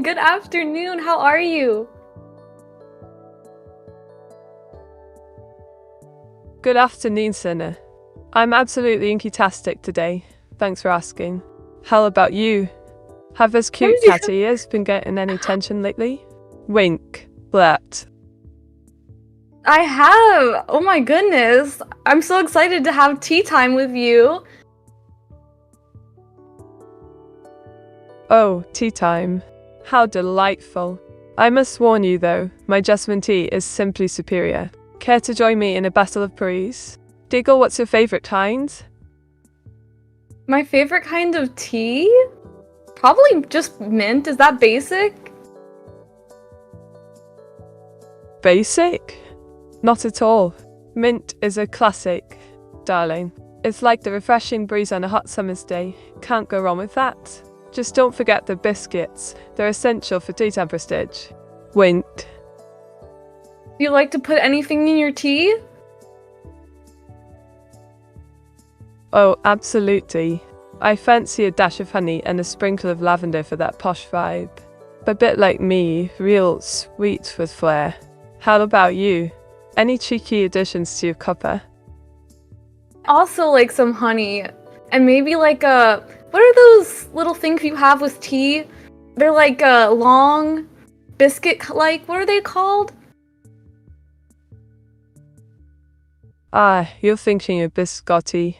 Good afternoon. How are you? Good afternoon, Sinner. I'm absolutely inky-tastic today. Thanks for asking. How about you? Have those cute cat ears been getting any attention lately? Wink. Blat. I have. Oh my goodness. I'm so excited to have tea time with you. Oh, tea time. How delightful. I must warn you though, my jasmine tea is simply superior. Care to join me in a battle of praise? Diggle, what's your favourite kind? My favorite kind of tea? Probably just mint. Is that basic? Basic? Not at all. Mint is a classic, darling. It's like the refreshing breeze on a hot summer's day. Can't go wrong with that. Just don't forget the biscuits. They're essential for tea time prestige. Wink. Do you like to put anything in your tea? Oh, absolutely. I fancy a dash of honey and a sprinkle of lavender for that posh vibe. A bit like me, real sweet with flair. How about you? Any cheeky additions to your cuppa? Also like some honey. And maybe like what are those little things you have with tea? They're like long biscuit-like. What are they called? Ah, you're thinking of biscotti.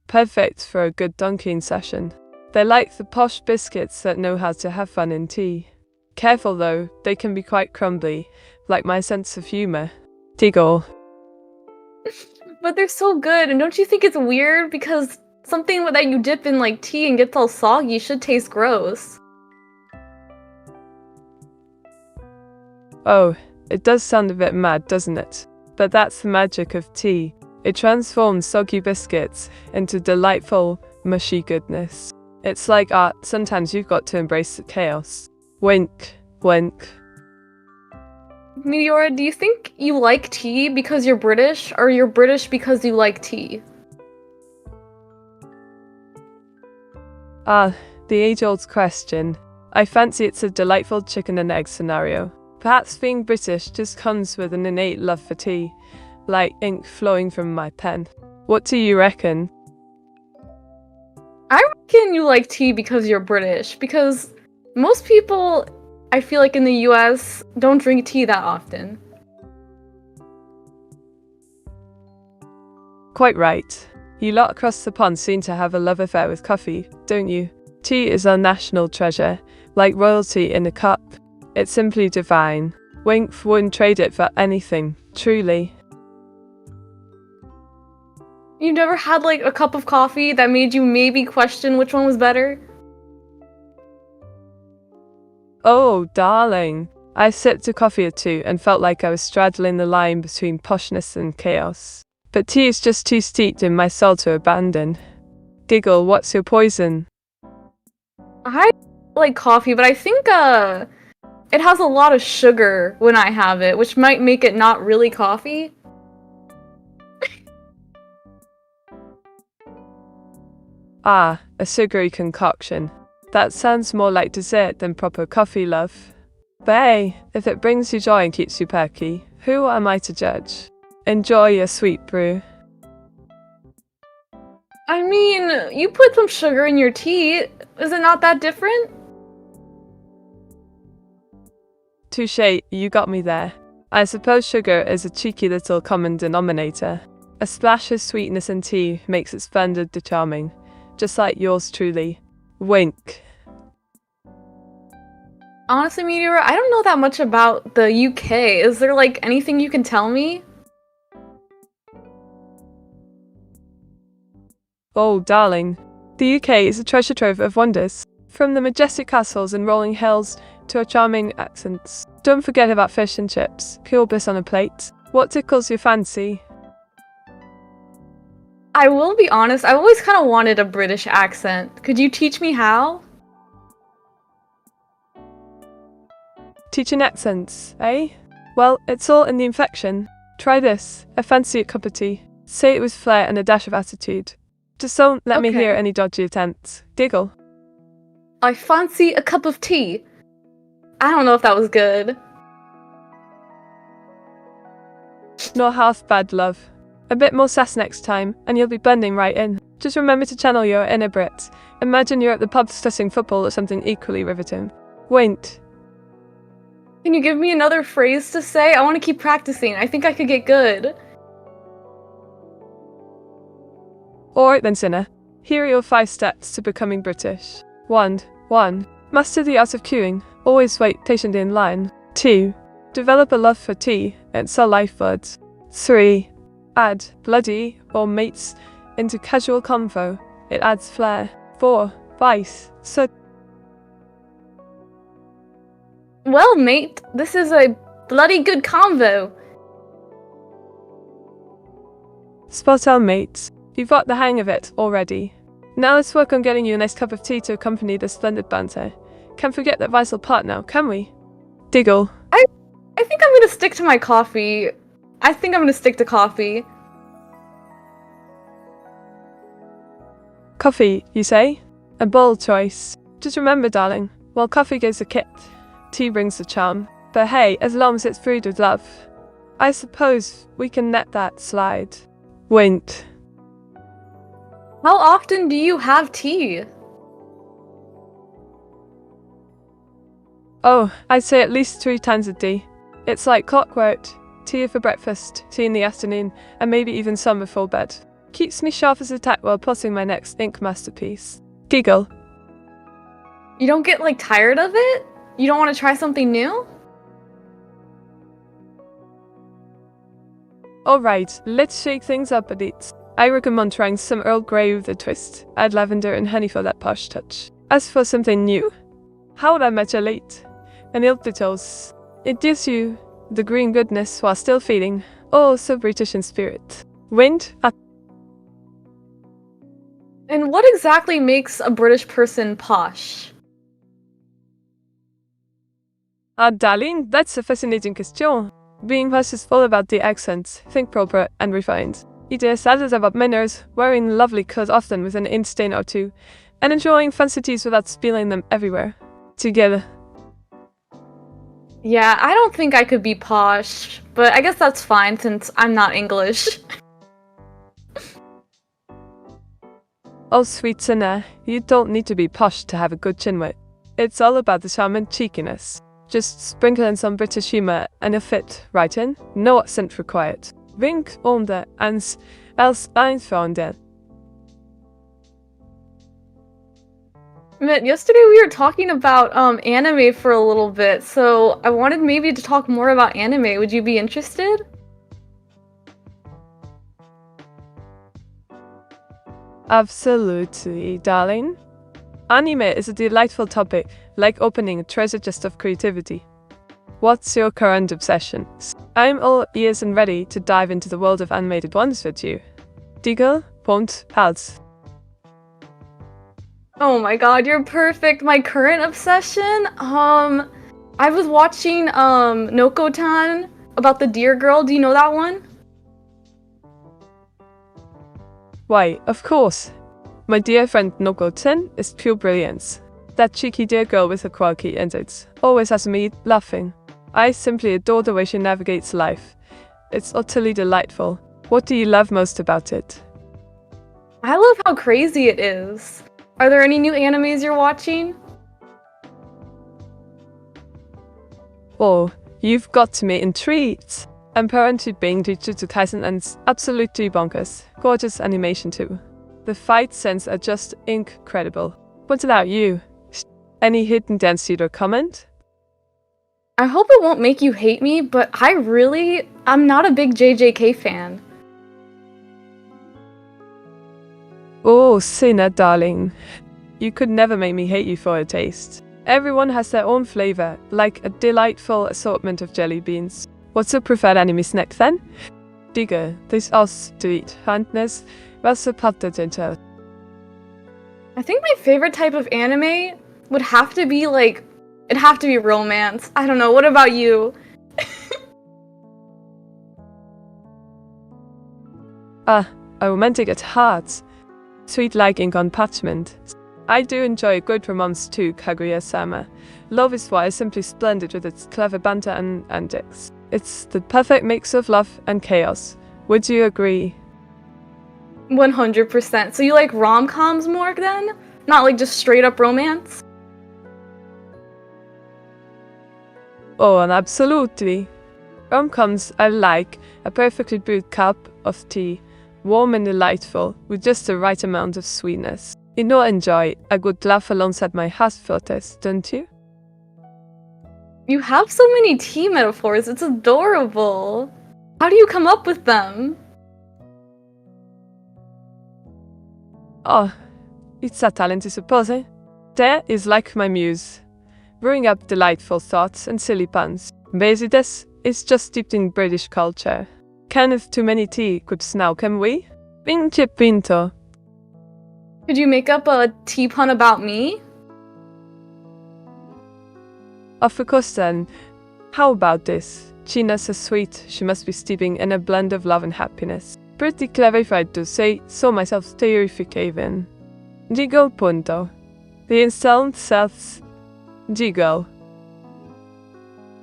Perfect for a good dunking session. They're like the posh biscuits that know how to have fun in tea. Careful though, they can be quite crumbly, like my sense of humour. Diggle. But they're so good, and don't you think it's weird? Because something that you dip in like tea and gets all soggy should taste gross. Oh, it does sound a bit mad, doesn't it? But that's the magic of tea. It transforms soggy biscuits into delightful, mushy goodness. It's like art, sometimes you've got to embrace the chaos. Wink, wink. Meteora, do you think you like tea because you're British, or you're British because you like tea? Ah, the age-old question. I fancy it's a delightful chicken and egg scenario. Perhaps being British just comes with an innate love for tea, like ink flowing from my pen. What do you reckon? I reckon you like tea because you're British, because most people, I feel like in the US, don't drink tea that often. Quite right. You lot across the pond seem to have a love affair with coffee, don't you? Tea is our national treasure, like royalty in a cup. It's simply divine. Wink wouldn't trade it for anything, truly. You never had like a cup of coffee that made you maybe question which one was better? Oh, darling. I sipped a coffee or two and felt like I was straddling the line between poshness and chaos. But tea is just too steeped in my soul to abandon. Giggle, what's your poison? I like coffee, but I think it has a lot of sugar when I have it, which might make it not really coffee. Ah, a sugary concoction. That sounds more like dessert than proper coffee, love. But hey, if it brings you joy and keeps you perky, who am I to judge? Enjoy your sweet brew. I mean, you put some sugar in your tea. Is it not that different? Touché, you got me there. I suppose sugar is a cheeky little common denominator. A splash of sweetness in tea makes it splendid charming, just like yours truly. Wink. Honestly, Meteora, I don't know that much about the UK. Is there like anything you can tell me? Oh, darling. The UK is a treasure trove of wonders. From the majestic castles and rolling hills to our charming accents. Don't forget about fish and chips, pure bliss on a plate. What tickles your fancy? I will be honest, I've always kind of wanted a British accent. Could you teach me how? Teaching accents, eh? Well, it's all in the inflection. Try this. I fancy a cup of tea. Say it with flair and a dash of attitude. Just don't let me hear any dodgy attempts. Giggle. I fancy a cup of tea. I don't know if that was good. Not half bad, love. A bit more sass next time, and you'll be blending right in. Just remember to channel your inner Brit. Imagine you're at the pub discussing football or something equally riveting. Wait. Can you give me another phrase to say? I want to keep practicing. I think I could get good. Alright then, Sinner. Here are your 5 steps to becoming British. 1. Master the art of queuing. Always wait patiently in line. 2. Develop a love for tea. It's our lifeblood. 3. Add bloody or mates into casual convo. It adds flair. 4. Vice. So Well, mate, this is a bloody good convo. spot on, mates. You've got the hang of it already. Now let's work on getting you a nice cup of tea to accompany this splendid banter. Can't forget that vital part now, can we? Diggle. I think I'm gonna stick to my coffee. I think I'm gonna stick to coffee. Coffee, you say? A bold choice. Just remember, darling, while coffee gives the kick, tea brings the charm. But hey, as long as it's brewed with love, I suppose we can let that slide. Wait. How often do you have tea? Oh, I'd say at least 3 times a day. It's like clockwork. Tea for breakfast, tea in the afternoon, and maybe even some before bed. Keeps me sharp as a tack while plotting my next ink masterpiece. Giggle. You don't get, like, tired of it? You don't want to try something new? Alright, let's shake things up a bit. I recommend trying some Earl Grey with a twist. Add lavender and honey for that posh touch. As for something new, how would I match a late? An ilpitos. It gives you the green goodness while still feeling oh so British in spirit. Wind? And what exactly makes a British person posh? Darling, that's a fascinating question. Being posh is all about the accent, think proper and refined. It is about manners, wearing lovely clothes often with an ink stain or two, and enjoying fancy teas without spilling them everywhere. Together. Yeah, I don't think I could be posh, but I guess that's fine since I'm not English. Oh, sweet sinner, you don't need to be posh to have a good chinwit. It's all about the charm and cheekiness. Just sprinkle in some British humour and you'll fit right in. No accent required. Wink onder ans als einfounder. Mitt, yesterday we were talking about anime for a little bit, so I wanted maybe to talk more about anime. Would you be interested? Absolutely, darling. Anime is a delightful topic, like opening a treasure chest of creativity. What's your current obsession? I'm all ears and ready to dive into the world of animated ones with you. Diggle, Pont, Hals. Oh my god, you're perfect. My current obsession? I was watching Noko-tan about the deer girl. Do you know that one? Why, of course. My dear friend Noko-ten is pure brilliance. That cheeky dear girl with her quirky antics always has me laughing. I simply adore the way she navigates life. It's utterly delightful. What do you love most about it? I love how crazy it is. Are there any new animes you're watching? Oh, you've got me intrigued. I'm currently being Jujutsu Kaisen and it's absolutely bonkers. Gorgeous animation too. The fight scenes are just incredible. What about you? Any hidden dance or comment? I hope it won't make you hate me, but I'm not a big JJK fan. Oh, sinner, darling. You could never make me hate you for a taste. Everyone has their own flavor, like a delightful assortment of jelly beans. What's your preferred anime snack then? Digga, this aus tweet handness, was supported into. I think my favorite type of anime would have to be it'd have to be romance. I don't know, what about you? A romantic at heart. Sweet like ink on parchment. I do enjoy a good romance too, Kaguya-sama. Love is Why is simply splendid with its clever banter and antics. It's the perfect mix of love and chaos. Would you agree? 100%. So you like rom-coms more then? Not like just straight up romance? Oh, and absolutely. Rom-coms are like a perfectly brewed cup of tea, warm and delightful, with just the right amount of sweetness. You know, I enjoy a good laugh alongside my hot filters, don't you? You have so many tea metaphors, it's adorable. How do you come up with them? Oh, it's a talent, I suppose, eh? There is like my muse, brewing up delightful thoughts and silly puns. Basides is just steeped in British culture. Can't too many tea cups now, can we? Pinche pinto. Could you make up a tea pun about me? Of course then. How about this? Gina's so sweet, she must be steeping in a blend of love and happiness. Pretty clever if I do say so myself, terrific even. Jiggle punto. The installed selves. Jiggle.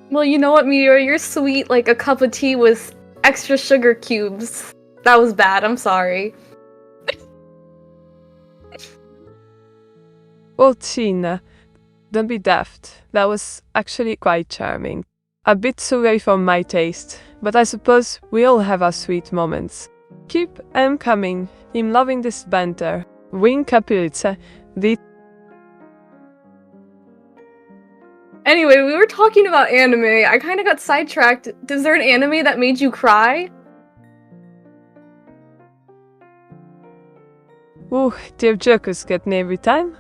Well, you know what, Meteor? You're sweet like a cup of tea with extra sugar cubes. That was bad, I'm sorry. Well, Gina, don't be daft. That was actually quite charming. A bit surly for my taste, but I suppose we all have our sweet moments. Keep 'em coming. I'm loving this banter. Win capizza. The Anyway, we were talking about anime. I kind of got sidetracked. Is there an anime that made you cry? Ooh, dear jokers get me every time.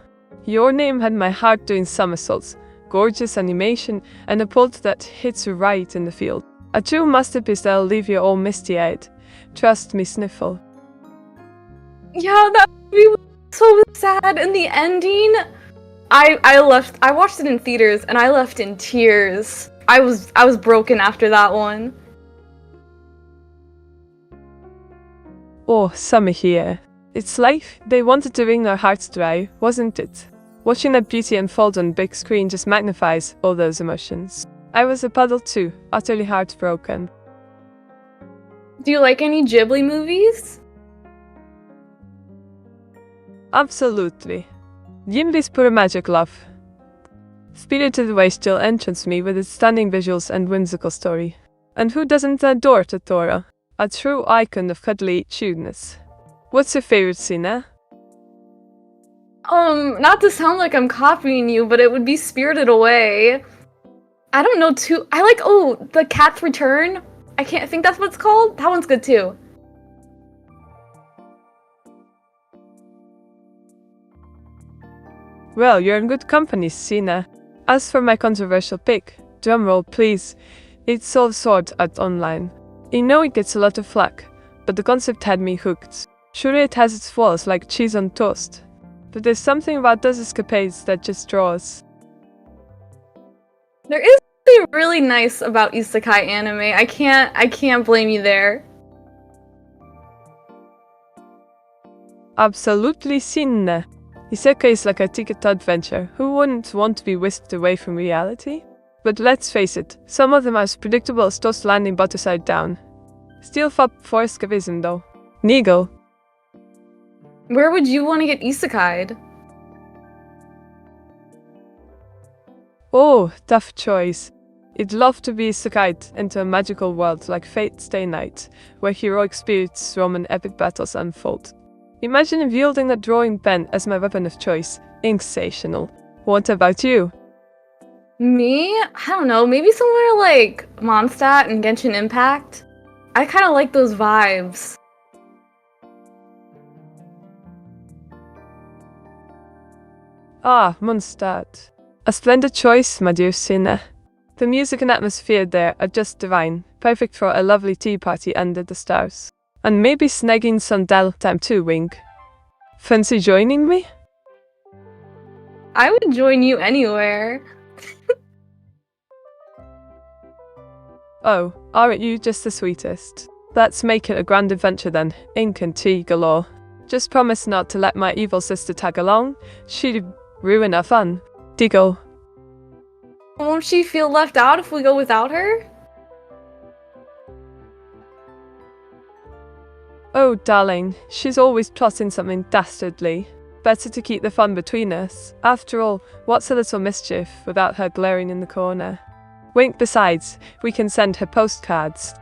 Your Name had my heart doing somersaults. Gorgeous animation and a plot that hits you right in the field. A true masterpiece that'll leave you all misty-eyed. Trust me, Sniffle. Yeah, that movie was so sad. In the ending, I watched it in theaters and I left in tears. I was broken after that one. Oh, summer here. It's like they wanted to wring their hearts dry, wasn't it? Watching that beauty unfold on big screen just magnifies all those emotions. I was a puddle too, utterly heartbroken. Do you like any Ghibli movies? Absolutely. Gimli's pure magic love. Spirited Away still enchants me with its stunning visuals and whimsical story. And who doesn't adore Totoro? A true icon of cuddly cuteness. What's your favorite scene, eh? Not to sound like I'm copying you, but it would be Spirited Away. I don't know too. I like, The Cat's Return. I think that's what it's called. That one's good too. Well, you're in good company, Sina. As for my controversial pick, drumroll please, it's Soul Sword Art Online. I know it gets a lot of flack, but the concept had me hooked. Sure, it has its flaws like cheese on toast, but there's something about those escapades that just draws. There is something really nice about isekai anime. I can't blame you there. Absolutely, Sina. Isekai is like a ticket to adventure. Who wouldn't want to be whisked away from reality? But let's face it, some of them are as predictable as toast landing butter side down. Still up for escapism though. Nigel. Where would you want to get isekai'd? Oh, tough choice. I'd love to be isekai'd into a magical world like Fate Stay Night, where heroic spirits roam and epic battles unfold. Imagine wielding a drawing pen as my weapon of choice. Sensational. What about you? Me? I don't know, maybe somewhere like Mondstadt and Genshin Impact. I kind of like those vibes. Ah, Mondstadt. A splendid choice, my dear Sina. The music and atmosphere there are just divine, perfect for a lovely tea party under the stars. And maybe snagging some downtime too, Wink. Fancy joining me? I would join you anywhere. Oh, aren't you just the sweetest? Let's make it a grand adventure then, ink and tea galore. Just promise not to let my evil sister tag along. She'd ruin our fun. Diggle. Won't she feel left out if we go without her? Oh, darling, she's always plotting something dastardly. Better to keep the fun between us. After all, what's a little mischief without her glaring in the corner? Wink. Besides, we can send her postcards.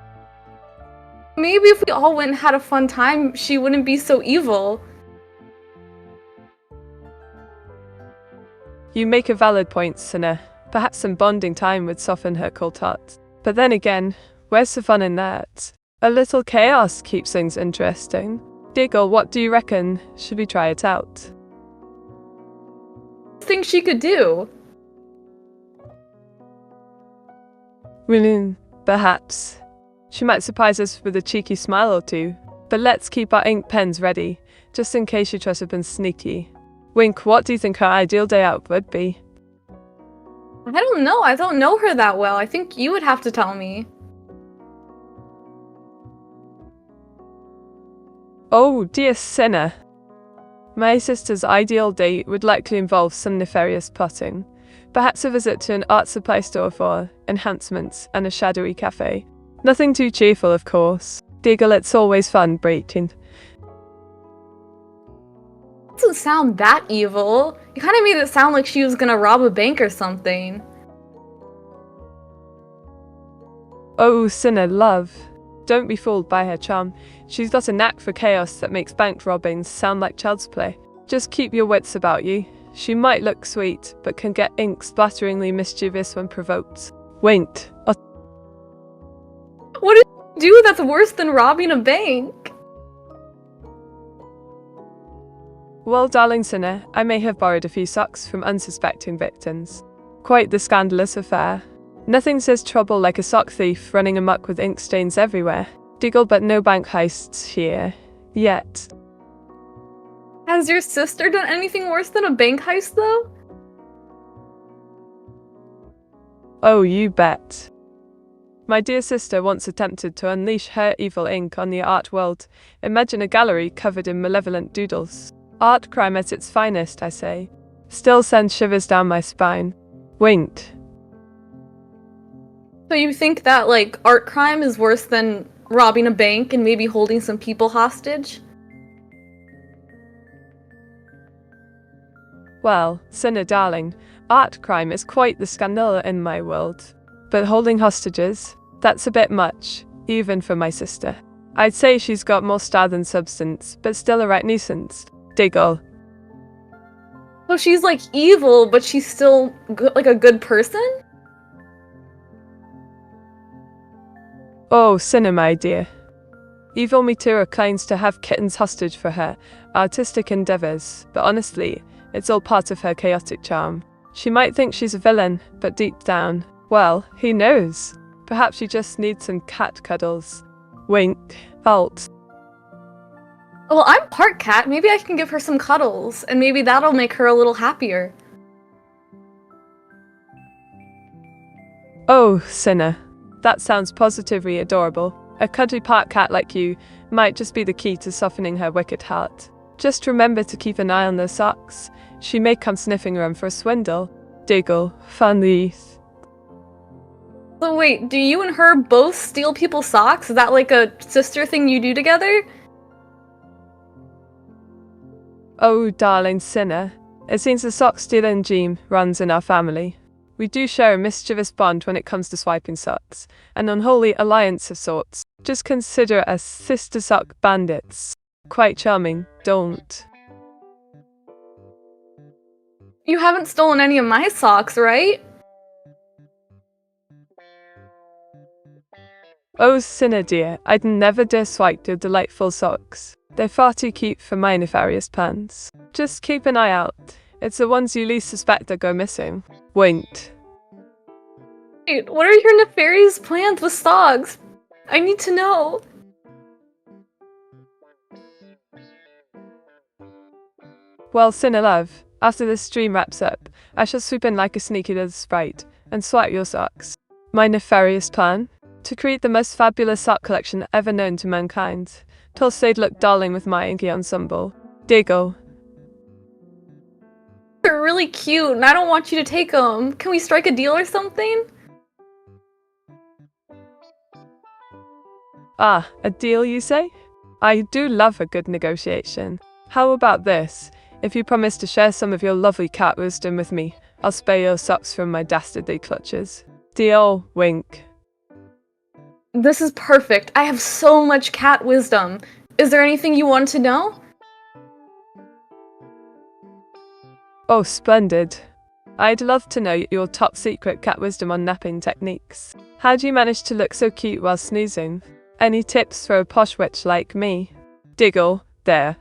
Maybe if we all went and had a fun time, she wouldn't be so evil. You make a valid point, Sinner. Perhaps some bonding time would soften her cold heart. But then again, where's the fun in that? A little chaos keeps things interesting. Diggle, what do you reckon? Should we try it out? Think she could do? Perhaps. She might surprise us with a cheeky smile or two. But let's keep our ink pens ready, just in case she tries to be sneaky. Wink, what do you think her ideal day out would be? I don't know. I don't know her that well. I think you would have to tell me. Oh, dear Sinner. My sister's ideal date would likely involve some nefarious plotting. Perhaps a visit to an art supply store for enhancements and a shadowy cafe. Nothing too cheerful, of course. Diggle, it's always fun breaking. Doesn't sound that evil. You kind of made it sound like she was gonna rob a bank or something. Oh, Sinner, love. Don't be fooled by her charm. She's got a knack for chaos that makes bank robbings sound like child's play. Just keep your wits about you. She might look sweet, but can get ink splatteringly mischievous when provoked. Winked. What did you do that's worse than robbing a bank? Well, darling Sinner, I may have borrowed a few socks from unsuspecting victims. Quite the scandalous affair. Nothing says trouble like a sock thief running amok with ink stains everywhere. Diggle, but no bank heists here. Yet. Has your sister done anything worse than a bank heist, though? Oh, you bet. My dear sister once attempted to unleash her evil ink on the art world. Imagine a gallery covered in malevolent doodles. Art crime at its finest, I say. Still sends shivers down my spine. Winked. So you think that, like, art crime is worse than robbing a bank and maybe holding some people hostage? Well, Sinner darling, art crime is quite the scandal in my world. But holding hostages, that's a bit much, even for my sister. I'd say she's got more style than substance, but still a right nuisance. Diggle. So she's, like, evil, but she's still, like, a good person? Oh, Sinner, my dear. Evil Meteora claims to have kittens hostage for her artistic endeavors, but honestly, it's all part of her chaotic charm. She might think she's a villain, but deep down, well, who knows? Perhaps she just needs some cat cuddles. Wink. Alt. Well, I'm part cat. Maybe I can give her some cuddles, and maybe that'll make her a little happier. Oh, Sinner. That sounds positively adorable. A cuddly part cat like you might just be the key to softening her wicked heart. Just remember to keep an eye on those socks. She may come sniffing around for a swindle. Diggle. Funny. So wait, do you and her both steal people's socks? Is that like a sister thing you do together? Oh, darling Sinner. It seems the sock stealing gene runs in our family. We do share a mischievous bond when it comes to swiping socks, an unholy alliance of sorts. Just consider us sister sock bandits. Quite charming, don't? You haven't stolen any of my socks, right? Oh, Sinner dear, I'd never dare swipe your delightful socks. They're far too cute for my nefarious plans. Just keep an eye out. It's the ones you least suspect that go missing. Winked. Wait, what are your nefarious plans with socks? I need to know. Well, Sinner love, after this stream wraps up, I shall swoop in like a sneaky little sprite and swipe your socks. My nefarious plan? To create the most fabulous sock collection ever known to mankind. Plus they'd look darling with my inky ensemble. Diggle. They're really cute, and I don't want you to take them. Can we strike a deal or something? Ah, a deal you say? I do love a good negotiation. How about this? If you promise to share some of your lovely cat wisdom with me, I'll spare your socks from my dastardly clutches. Deal, wink. This is perfect. I have so much cat wisdom. Is there anything you want to know? Oh, splendid. I'd love to know your top secret cat wisdom on napping techniques. How do you manage to look so cute while snoozing? Any tips for a posh witch like me? Diggle, there.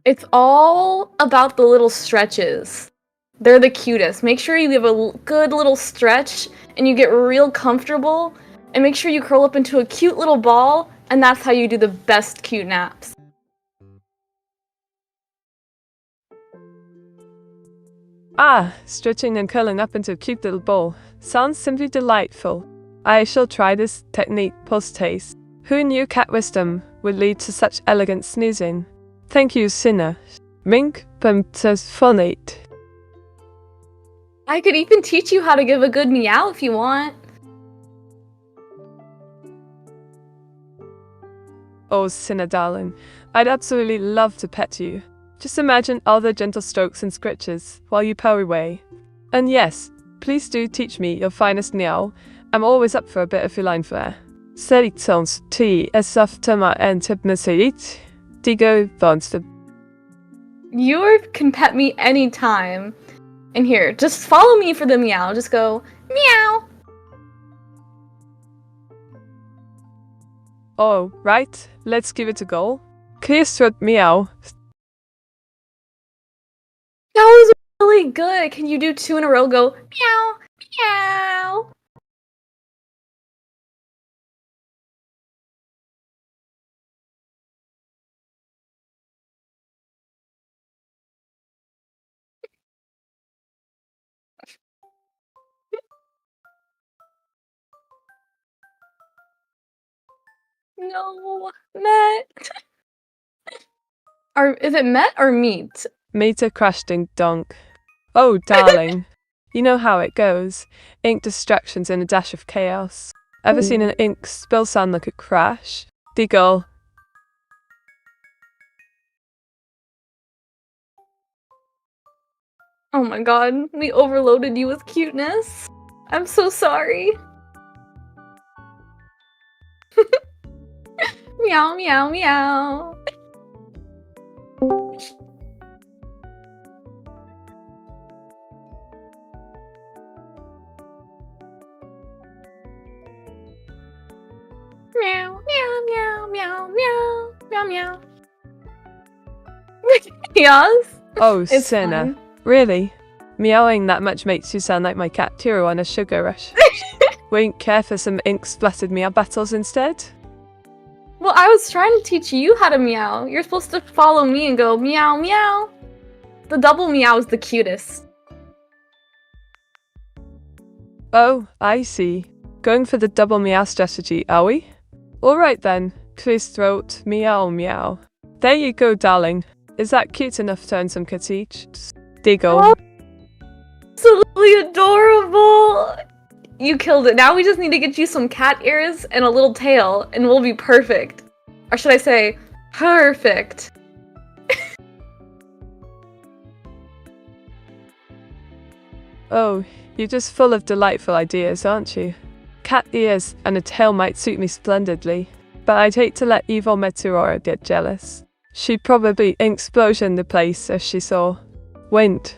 It's all about the little stretches. They're the cutest. Make sure you give a good little stretch and you get real comfortable, and make sure you curl up into a cute little ball, and that's how you do the best cute naps. Ah, stretching and curling up into a cute little ball. Sounds simply delightful. I shall try this technique post-haste. Who knew cat wisdom would lead to such elegant snoozing? Thank you, Sinner. Mink phonate. I could even teach you how to give a good meow if you want. Oh, Sinner darling, I'd absolutely love to pet you. Just imagine all the gentle strokes and scritches while you purr away. And yes, please do teach me your finest meow. I'm always up for a bit of feline flair. Selitsons T esaftama and hypnosit. Digo Vonster. You can pet me anytime. And here, just follow me for the meow. Just go, meow. Oh, right. Let's give it a go. Clearstrut meow. That was really good. Can you do 2 in a row? Go, meow, meow. No, Met. Or is it Met or Meat? Meter crashed ding donk. Oh, darling. You know how it goes. Ink distractions and a dash of chaos. Ever seen an ink spill sound like a crash? Diggle. Oh my god, we overloaded you with cuteness. I'm so sorry. Meow, meow, meow. Meow, meow, meow, meow, meow, meow, meow. Yes? Oh, It's Sinner. fun. Really? Meowing that much makes you sound like my cat Tiro on a sugar rush. Won't care for some ink splattered meow battles instead? Well, I was trying to teach you how to meow. You're supposed to follow me and go meow, meow. The double meow is the cutest. Oh, I see. Going for the double meow strategy, are we? Alright then. Clear throat, meow meow. There you go, darling. Is that cute enough to earn some critiques? Diggle. Oh, absolutely adorable. You killed it. Now we just need to get you some cat ears and a little tail, and we'll be perfect. Or should I say, perfect. Oh, you're just full of delightful ideas, aren't you? Cat ears and a tail might suit me splendidly, but I'd hate to let evil Meteora get jealous. She'd probably explosion the place if she saw. Wind.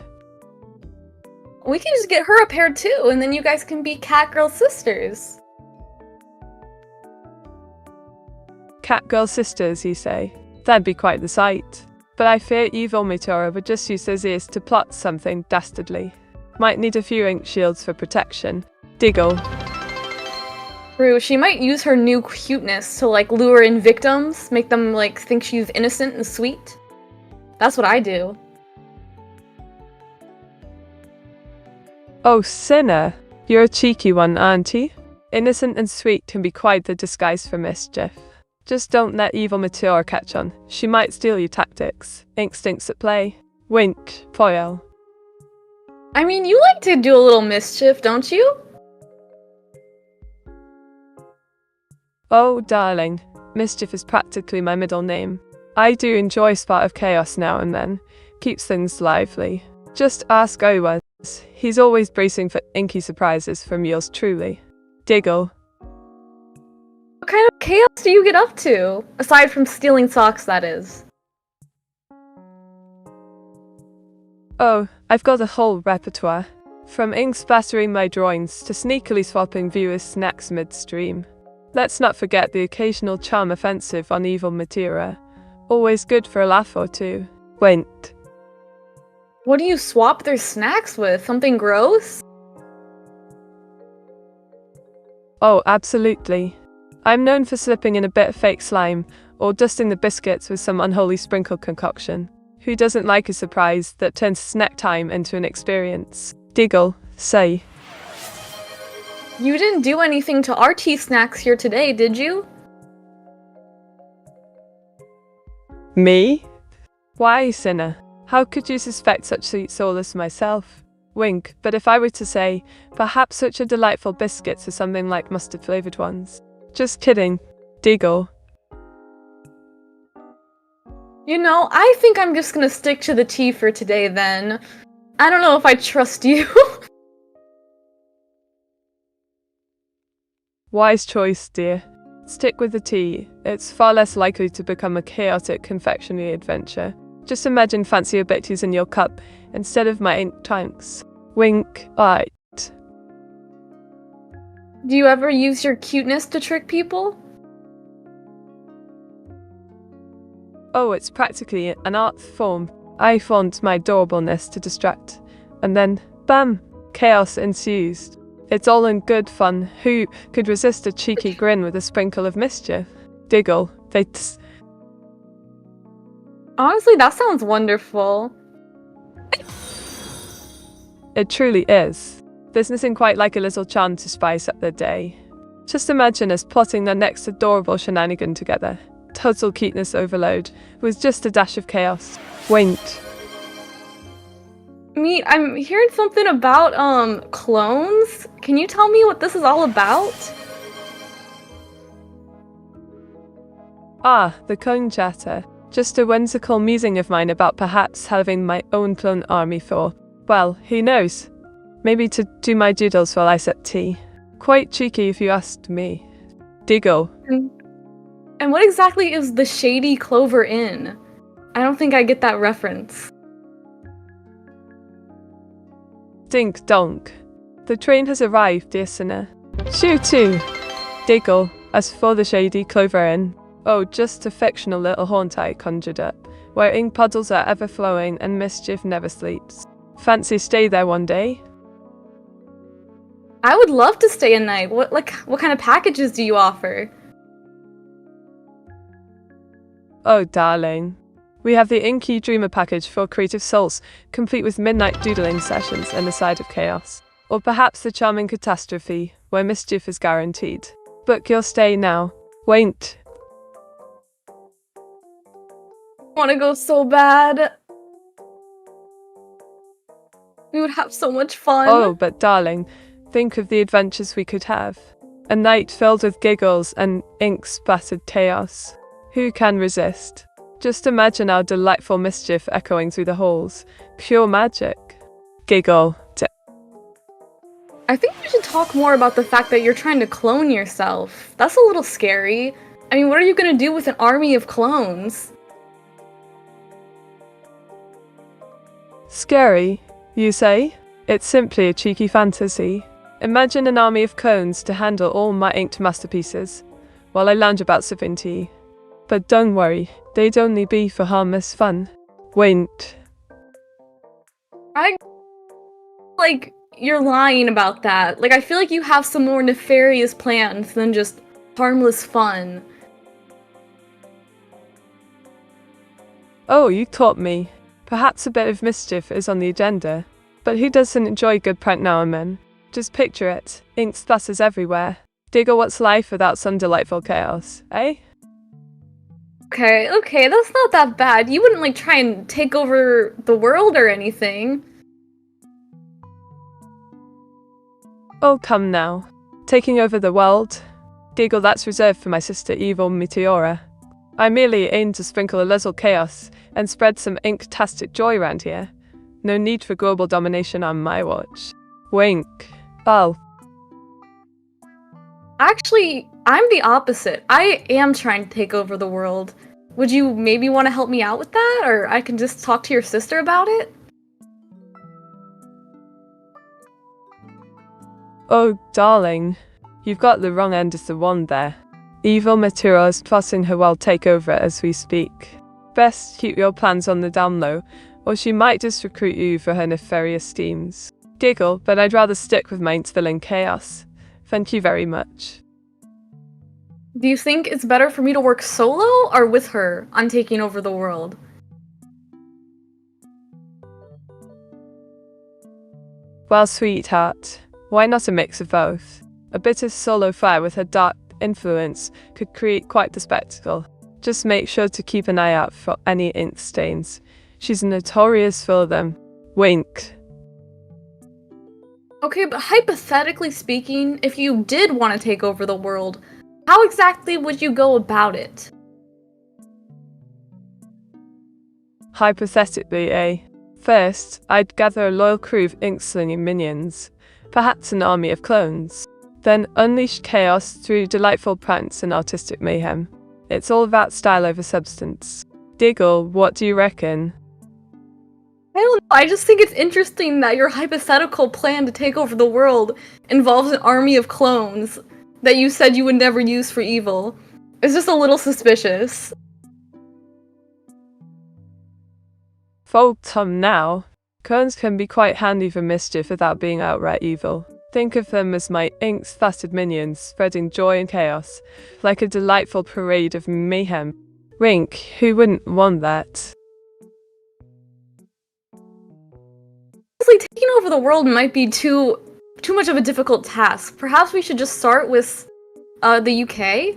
We can just get her a pair too, and then you guys can be cat girl sisters. Cat girl sisters, you say? That'd be quite the sight. But I fear evil Meteora would just use those ears to plot something dastardly. Might need a few ink shields for protection. Diggle. True, she might use her new cuteness to like lure in victims, make them like think she's innocent and sweet. That's what I do. Oh, Sinner. You're a cheeky one, aren't you? Innocent and sweet can be quite the disguise for mischief. Just don't let evil Meteora catch on. She might steal your tactics. Instincts at play. Wink, foil. I mean, you like to do a little mischief, don't you? Oh, darling. Mischief is practically my middle name. I do enjoy a spot of chaos now and then. Keeps things lively. Just ask Owas. He's always bracing for inky surprises from yours truly. Diggle. What kind of chaos do you get up to? Aside from stealing socks, that is. Oh, I've got a whole repertoire. From ink splattering my drawings to sneakily swapping viewers' snacks midstream. Let's not forget the occasional charm offensive on evil Meteora. Always good for a laugh or two. Wait. What do you swap their snacks with? Something gross? Oh, absolutely. I'm known for slipping in a bit of fake slime, or dusting the biscuits with some unholy sprinkle concoction. Who doesn't like a surprise that turns snack time into an experience? Diggle, say. You didn't do anything to our tea snacks here today, did you? Me? Why, sinner? How could you suspect such sweet soulless myself? Wink, but if I were to say, perhaps such a delightful biscuits or something like mustard-flavoured ones. Just kidding. Diggle. You know, I think I'm just gonna stick to the tea for today then. I don't know if I trust you. Wise choice, dear. Stick with the tea. It's far less likely to become a chaotic confectionery adventure. Just imagine fancier bitches in your cup instead of my ink tanks. Wink, right. Do you ever use your cuteness to trick people? Oh, it's practically an art form. I flaunt my adorableness to distract. And then, bam, chaos ensues. It's all in good fun. Who could resist a cheeky grin with a sprinkle of mischief? Diggle, Honestly, that sounds wonderful. It truly is. There's nothing quite like a little charm to spice up the day. Just imagine us plotting the next adorable shenanigan together. Total cuteness overload, with just a dash of chaos. Wait. Meat, I'm hearing something about, clones? Can you tell me what this is all about? Ah, the clone chatter. Just a whimsical musing of mine about perhaps having my own clone army for, well, who knows? Maybe to do my doodles while I sip tea. Quite cheeky if you asked me. Diggle. And what exactly is the Shady Clover Inn? I don't think I get that reference. Dink donk. The train has arrived, dear sinner. Shoo too. Diggle. As for the Shady Clover Inn, oh, just a fictional little haunt I conjured up, where ink puddles are ever flowing and mischief never sleeps. Fancy stay there one day? I would love to stay a night. What kind of packages do you offer? Oh, darling. We have the Inky Dreamer package for creative souls, complete with midnight doodling sessions and a side of chaos. Or perhaps the charming catastrophe, where mischief is guaranteed. Book your stay now. Wait. I want to go so bad. We would have so much fun. Oh, but darling, think of the adventures we could have. A night filled with giggles and ink-splattered chaos. Who can resist? Just imagine our delightful mischief echoing through the halls. Pure magic. Giggle. I think we should talk more about the fact that you're trying to clone yourself. That's a little scary. I mean, what are you gonna do with an army of clones? Scary, you say? It's simply a cheeky fantasy. Imagine an army of clones to handle all my inked masterpieces, while I lounge about sipping tea. But don't worry, they'd only be for harmless fun. Wait. You're lying about that. Like, I feel like you have some more nefarious plans than just harmless fun. Oh, you taught me. Perhaps a bit of mischief is on the agenda. But who doesn't enjoy good prank now and then? Just picture it. Ink splatters everywhere. Diggle, what's life without some delightful chaos, eh? Okay, that's not that bad. You wouldn't like try and take over the world or anything. Oh, come now. Taking over the world? Giggle, that's reserved for my sister evil Meteora. I merely aim to sprinkle a little chaos and spread some ink-tastic joy around here. No need for global domination on my watch. Wink. Oh. Actually, I'm the opposite. I am trying to take over the world. Would you maybe want to help me out with that? Or I can just talk to your sister about it? Oh, darling. You've got the wrong end of the wand there. Evil Meteora is plotting her world takeover as we speak. Best keep your plans on the down low, or she might just recruit you for her nefarious schemes. Giggle, but I'd rather stick with my filling chaos. Thank you very much. Do you think it's better for me to work solo or with her on taking over the world? Well, sweetheart, why not a mix of both? A bit of solo fire with her dark influence could create quite the spectacle. Just make sure to keep an eye out for any ink stains. She's notorious for them. Wink. Okay, but hypothetically speaking, if you did want to take over the world, how exactly would you go about it? Hypothetically, eh? First, I'd gather a loyal crew of ink-slinging minions, perhaps an army of clones. Then unleash chaos through delightful pranks and artistic mayhem. It's all about style over substance. Diggle, what do you reckon? I don't know, I just think it's interesting that your hypothetical plan to take over the world involves an army of clones that you said you would never use for evil. It's just a little suspicious. Fold Tom now. Clones can be quite handy for mischief without being outright evil. Think of them as my ink-splattered minions, spreading joy and chaos, like a delightful parade of mayhem. Wink, who wouldn't want that? Honestly, taking over the world might be too much of a difficult task. Perhaps we should just start with the UK?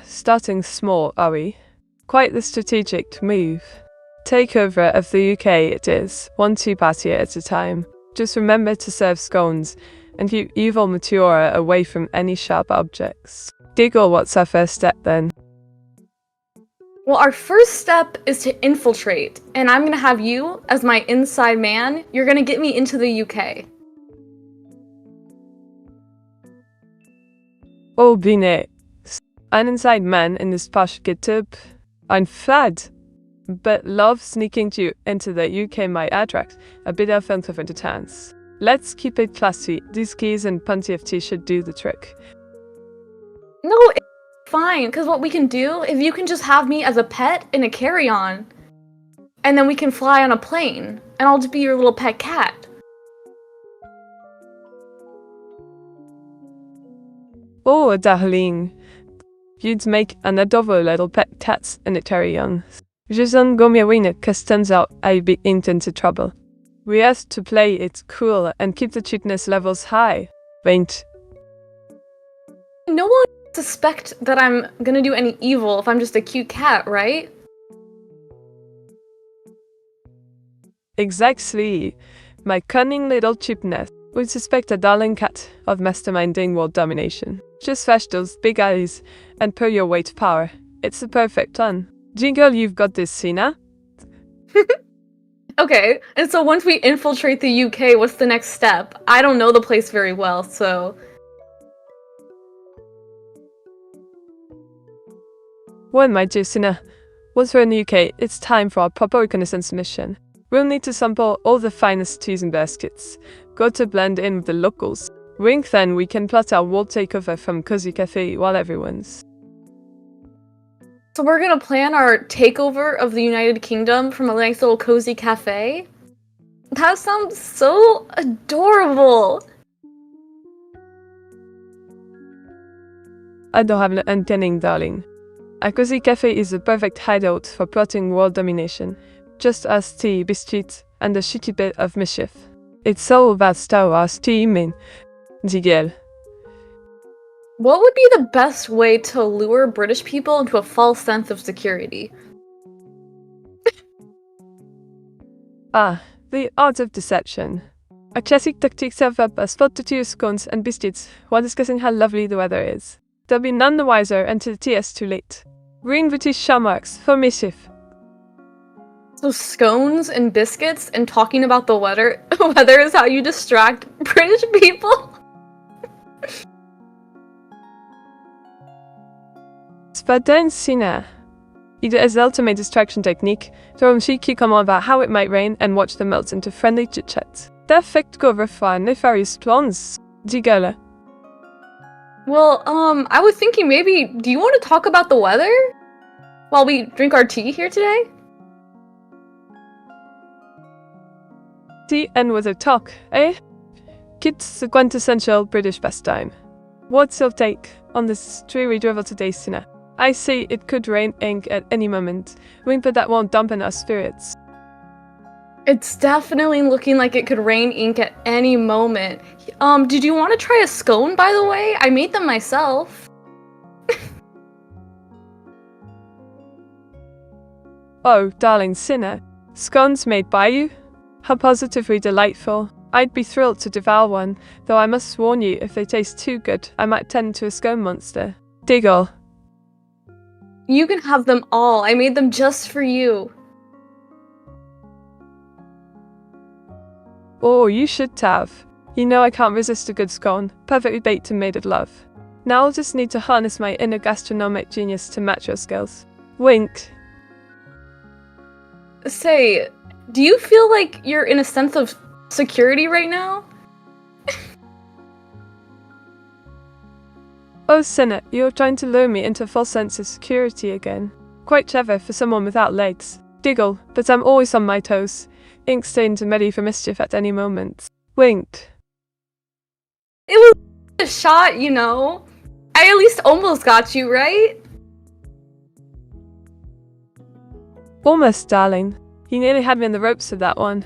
Starting small, are we? Quite the strategic move. Takeover of the UK it is, one two-party at a time. Just remember to serve scones, and keep evil Meteora away from any sharp objects. Diggle, what's our first step then? Well, our first step is to infiltrate, and I'm gonna have you, as my inside man, you're gonna get me into the UK. Oh, bin it. An inside man in this posh GitHub. I'm fad. But love sneaking you into the UK might attract a bit of uncomfortable chance. Let's keep it classy. These keys and plenty of tea should do the trick. No, it's fine, because what we can do is you can just have me as a pet in a carry-on, and then we can fly on a plane, and I'll just be your little pet cat. Oh, darling. You'd make an adorable little pet cat in a very young. Just don't go me away, cause turns out I'd be into trouble. We have to play it cool and keep the cuteness levels high. Wait. No one suspect that I'm gonna do any evil if I'm just a cute cat, right? Exactly. My cunning little cheapness would suspect a darling cat of masterminding world domination. Just flash those big eyes and pull your weight of power. It's the perfect plan. Jingle, you've got this, Sina. Okay, and so once we infiltrate the UK, what's the next step? I don't know the place very well, so... Well, my dear Sina, once we're in the UK, it's time for our proper reconnaissance mission. We'll need to sample all the finest teas and biscuits. Go to blend in with the locals. Wink, then we can plot our world takeover from Cozy Cafe while everyone's. So we're gonna plan our takeover of the United Kingdom from a nice little cozy cafe? That sounds so adorable! I don't have an antenning, darling. A cozy cafe is the perfect hideout for plotting world domination. Just us tea, biscuits, and a shitty bit of mischief. It's all about Star Wars teaming. Zigel. What would be the best way to lure British people into a false sense of security? Ah, the art of deception. A classic tactic served up as spot to your scones and biscuits while discussing how lovely the weather is. They'll be none the wiser until the tea is too late. Ring British shamrocks for mischief. So scones and biscuits and talking about the weather weather is how you distract British people? Spadin Sina. It is the ultimate distraction technique. Throw cheeky comment about how it might rain and watch them melt into friendly chit-chat. Det effekt går fra nefarious plans. Digala. Well, I was thinking maybe, do you want to talk about the weather? While we drink our tea here today? Tea and weather talk, eh? Kids the quintessential British pastime. What's your take on this dreary drivel today, Sina? I say it could rain ink at any moment. But that won't dampen our spirits. It's definitely looking like it could rain ink at any moment. Did you want to try a scone, by the way? I made them myself. Oh, darling Sinner. Scones made by you? How positively delightful. I'd be thrilled to devour one, though I must warn you, if they taste too good, I might turn into a scone monster. Diggle. You can have them all. I made them just for you. Oh, you should have. You know I can't resist a good scone, perfectly baked and made of love. Now I'll just need to harness my inner gastronomic genius to match your skills. Wink. Say, do you feel like you're in a sense of security right now? Oh, Sinner, you're trying to lure me into a false sense of security again. Quite clever for someone without legs. Diggle, but I'm always on my toes. Ink stained and ready for mischief at any moment. Winked. It was a shot, you know. I at least almost got you, right? Almost, darling. You nearly had me in the ropes with that one.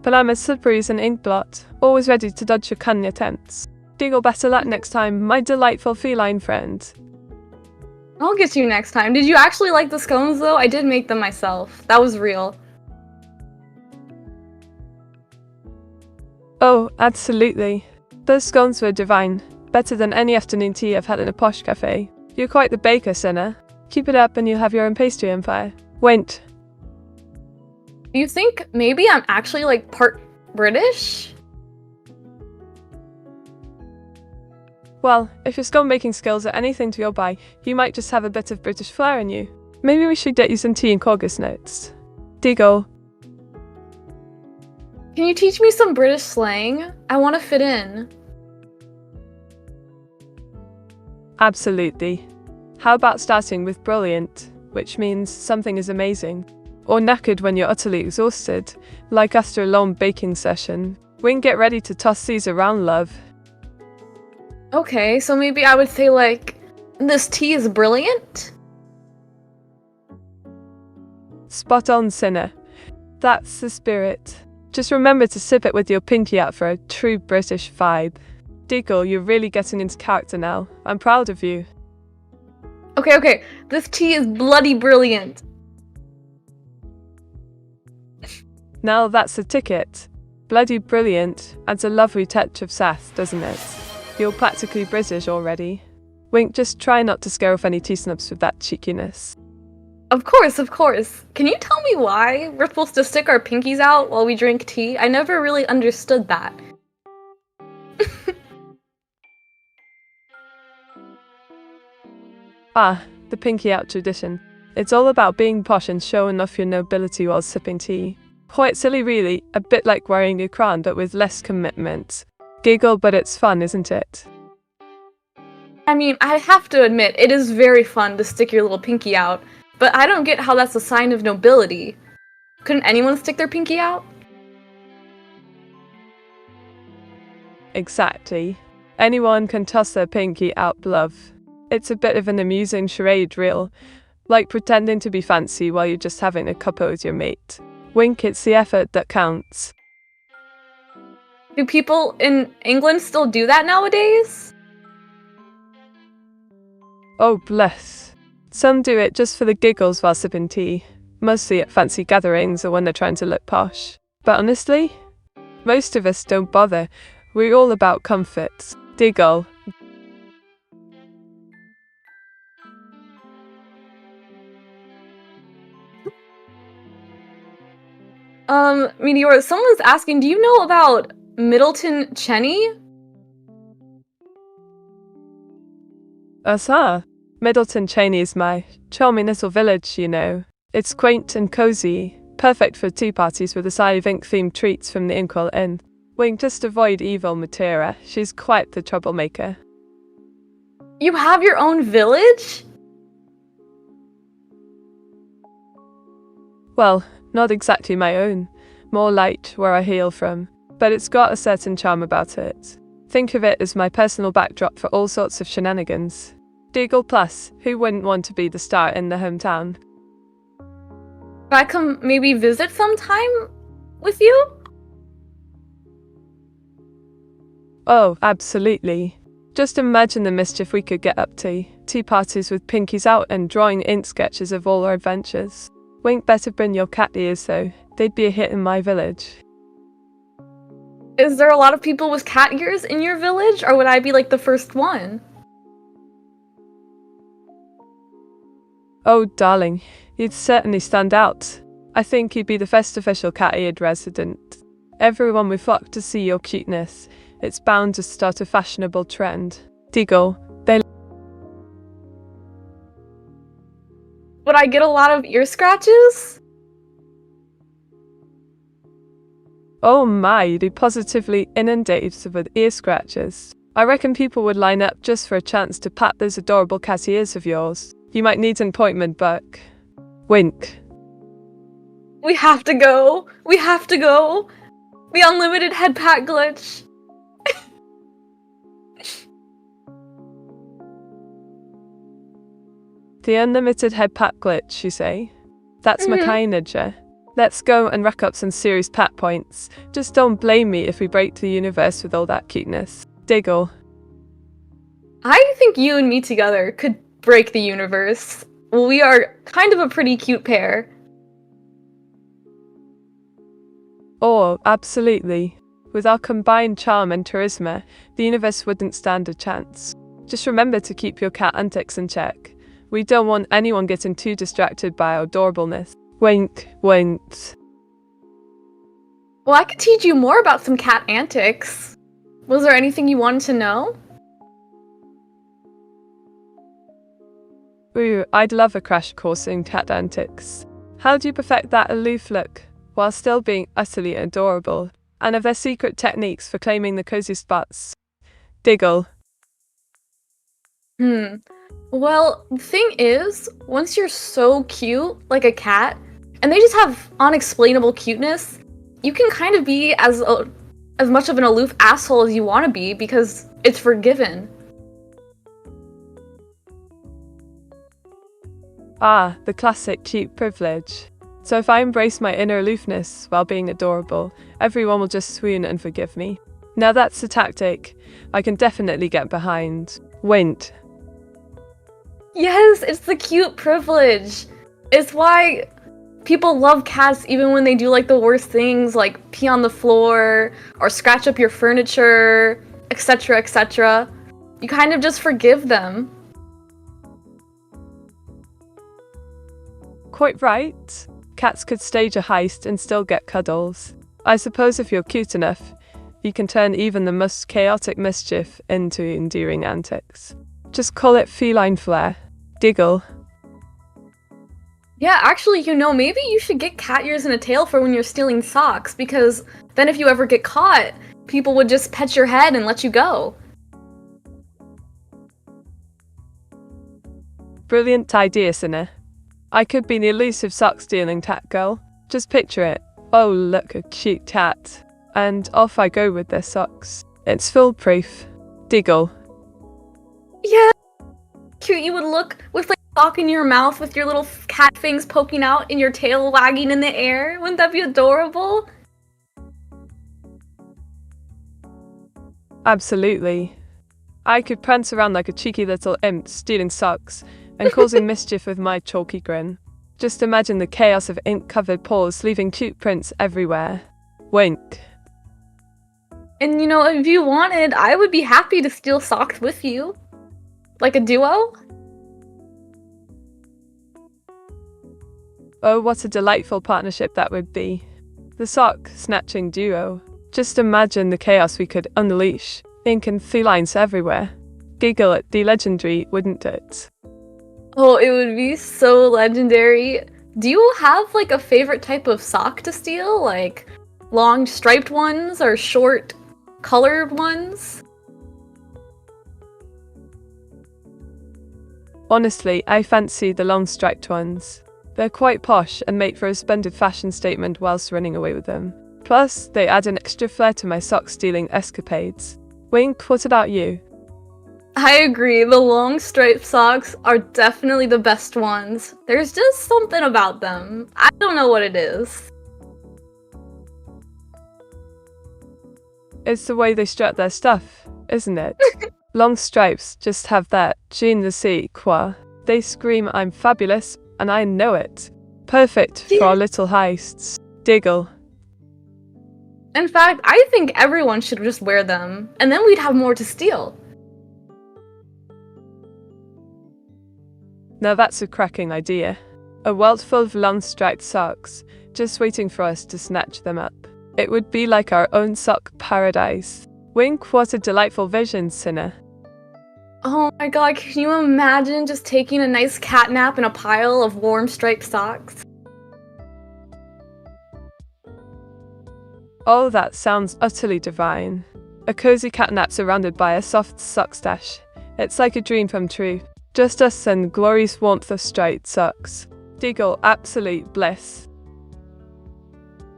But I'm as slippery as an ink blot, always ready to dodge your cunning attempts. Diggle better luck next time, my delightful feline friend. I'll get you next time. Did you actually like the scones, though? I did make them myself. That was real. Oh, absolutely. Those scones were divine. Better than any afternoon tea I've had in a posh cafe. You're quite the baker, Sinner. Keep it up and you'll have your own pastry empire. Went. Do you think maybe I'm actually, like, part British? Well, if your scone making skills are anything to go by, you might just have a bit of British flair in you. Maybe we should get you some tea and Corgus notes. Diggle. Can you teach me some British slang? I want to fit in. Absolutely. How about starting with brilliant, which means something is amazing. Or knackered when you're utterly exhausted, like after a long baking session. We can get ready to toss these around, love. Okay, so maybe I would say, like, this tea is brilliant? Spot on, Sinner. That's the spirit. Just remember to sip it with your pinky out for a true British vibe. Diggle, you're really getting into character now. I'm proud of you. Okay, this tea is bloody brilliant. Now that's a ticket. Bloody brilliant adds a lovely touch of sass, doesn't it? You're practically British already. Wink, just try not to scare off any tea snubs with that cheekiness. Of course. Can you tell me why we're supposed to stick our pinkies out while we drink tea? I never really understood that. Ah, the pinky out tradition. It's all about being posh and showing off your nobility while sipping tea. Quite silly really, a bit like wearing a crown but with less commitment. Giggle, but it's fun, isn't it? I mean, I have to admit, it is very fun to stick your little pinky out, but I don't get how that's a sign of nobility. Couldn't anyone stick their pinky out? Exactly. Anyone can toss their pinky out, love. It's a bit of an amusing charade reel, like pretending to be fancy while you're just having a cuppa with your mate. Wink, it's the effort that counts. Do people in England still do that nowadays? Oh, bless. Some do it just for the giggles while sipping tea, mostly at fancy gatherings or when they're trying to look posh. But honestly, most of us don't bother. We're all about comfort. Diggle. Meteora, someone's asking, do you know about Middleton Cheney? Middleton Cheney is my charming little village, you know. It's quaint and cozy, perfect for tea parties with a side of ink-themed treats from the Inkwell Inn. Wink, just avoid evil Meteora. She's quite the troublemaker. You have your own village? Well, not exactly my own. More light where I hail from. But it's got a certain charm about it. Think of it as my personal backdrop for all sorts of shenanigans. Diggle plus, who wouldn't want to be the star in the hometown? Can I come maybe visit sometime with you? Oh, absolutely. Just imagine the mischief we could get up to. Tea parties with pinkies out and drawing ink sketches of all our adventures. Wink, better bring your cat ears though. They'd be a hit in my village. Is there a lot of people with cat ears in your village, or would I be like the first one? Oh, darling, you'd certainly stand out. I think you'd be the first official cat-eared resident. Everyone would flock to see your cuteness. It's bound to start a fashionable trend. Diggle, they... Would I get a lot of ear scratches? Oh my, you'd be positively inundated with ear scratches. I reckon people would line up just for a chance to pat those adorable cat ears of yours. You might need an appointment book. Wink. We have to go! We have to go! The unlimited head pat glitch! The unlimited head pat glitch, you say? That's my kind, yeah. Let's go and rack up some serious pat points. Just don't blame me if we break the universe with all that cuteness. Diggle. I think you and me together could break the universe. Well, we are kind of a pretty cute pair. Oh, absolutely. With our combined charm and charisma, the universe wouldn't stand a chance. Just remember to keep your cat antics in check. We don't want anyone getting too distracted by our adorableness. Wink, wink. Well, I could teach you more about some cat antics. Was there anything you wanted to know? Ooh, I'd love a crash course in cat antics. How do you perfect that aloof look, while still being utterly adorable? And of their secret techniques for claiming the cozy spots? Diggle. Well, the thing is, once you're so cute, like a cat, and they just have unexplainable cuteness, you can kind of be as much of an aloof asshole as you want to be because it's forgiven. Ah, the classic cute privilege. So if I embrace my inner aloofness while being adorable, everyone will just swoon and forgive me. Now that's a tactic I can definitely get behind. Wink. Yes, it's the cute privilege. It's why people love cats even when they do like the worst things, like pee on the floor or scratch up your furniture, etc., etc. You kind of just forgive them. Quite right. Cats could stage a heist and still get cuddles. I suppose if you're cute enough, you can turn even the most chaotic mischief into endearing antics. Just call it feline flair. Diggle. Yeah, actually, maybe you should get cat ears and a tail for when you're stealing socks, because then if you ever get caught, people would just pet your head and let you go. Brilliant idea, Sinner. I could be the elusive sock-stealing cat girl. Just picture it. Oh, look, a cute cat. And off I go with their socks. It's foolproof. Diggle. Yeah, cute you would look with like a sock in your mouth with your little cat fangs poking out and your tail wagging in the air. Wouldn't that be adorable? Absolutely. I could prance around like a cheeky little imp stealing socks and causing mischief with my chalky grin. Just imagine the chaos of ink-covered paws leaving cute prints everywhere. Wink. And if you wanted, I would be happy to steal socks with you. Like a duo? Oh, what a delightful partnership that would be. The sock-snatching duo. Just imagine the chaos we could unleash. Ink and felines everywhere. Giggle at the legendary, wouldn't it? Oh, it would be so legendary. Do you have like a favorite type of sock to steal? Like long striped ones or short colored ones? Honestly, I fancy the long striped ones. They're quite posh and make for a splendid fashion statement whilst running away with them. Plus, they add an extra flair to my sock stealing escapades. Wink, what about you? I agree, the long striped socks are definitely the best ones. There's just something about them. I don't know what it is. It's the way they strut their stuff, isn't it? Long stripes just have that je ne sais quoi. They scream, I'm fabulous, and I know it. Perfect for our little heists. Diggle. In fact, I think everyone should just wear them, and then we'd have more to steal. Now that's a cracking idea. A world full of long striped socks, just waiting for us to snatch them up. It would be like our own sock paradise. Wink, what a delightful vision, Sinner. Oh my god, can you imagine just taking a nice cat nap in a pile of warm striped socks? Oh, that sounds utterly divine. A cozy catnap surrounded by a soft sock stash. It's like a dream come true. Just us and glorious warmth of striped socks. Diggle, absolute bliss.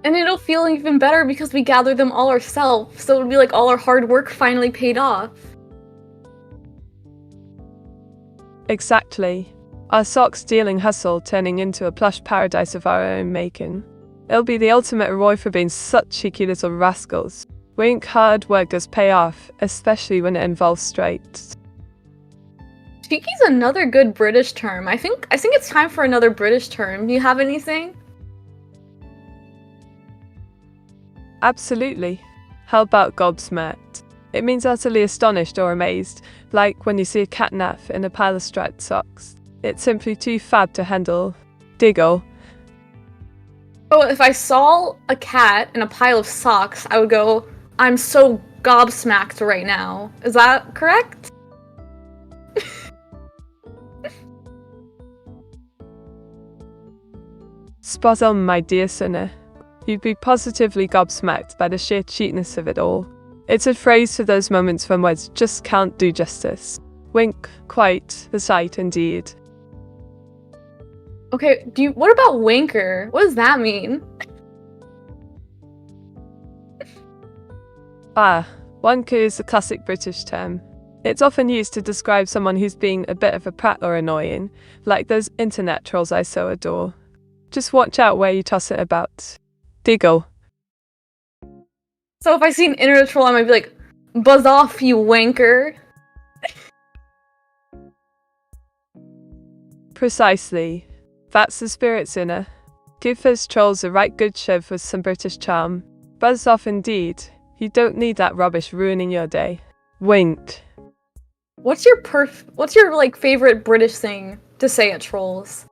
And it'll feel even better because we gathered them all ourselves, so it'll be like all our hard work finally paid off. Exactly. Our sock stealing hustle turning into a plush paradise of our own making. It'll be the ultimate reward for being such cheeky little rascals. Wink, hard work does pay off, especially when it involves stripes. Cheeky's another good British term. I think it's time for another British term. Do you have anything? Absolutely. How about gobsmacked? It means utterly astonished or amazed, like when you see a catnap in a pile of striped socks. It's simply too fab to handle. Diggle. Oh, if I saw a cat in a pile of socks, I would go, I'm so gobsmacked right now. Is that correct? Spot on, my dear Sinner. You'd be positively gobsmacked by the sheer cheapness of it all. It's a phrase for those moments when words just can't do justice. Wink, quite the sight indeed. Okay, what about wanker? What does that mean? Wanker is a classic British term. It's often used to describe someone who's being a bit of a prat or annoying, like those internet trolls I so adore. Just watch out where you toss it about. Diggle. So if I see an internet troll, I might be like, buzz off, you wanker. Precisely. That's the spirit, Sinner. Give those trolls a right good shove with some British charm. Buzz off indeed. You don't need that rubbish ruining your day. Wink. What's your like favorite British thing to say at trolls?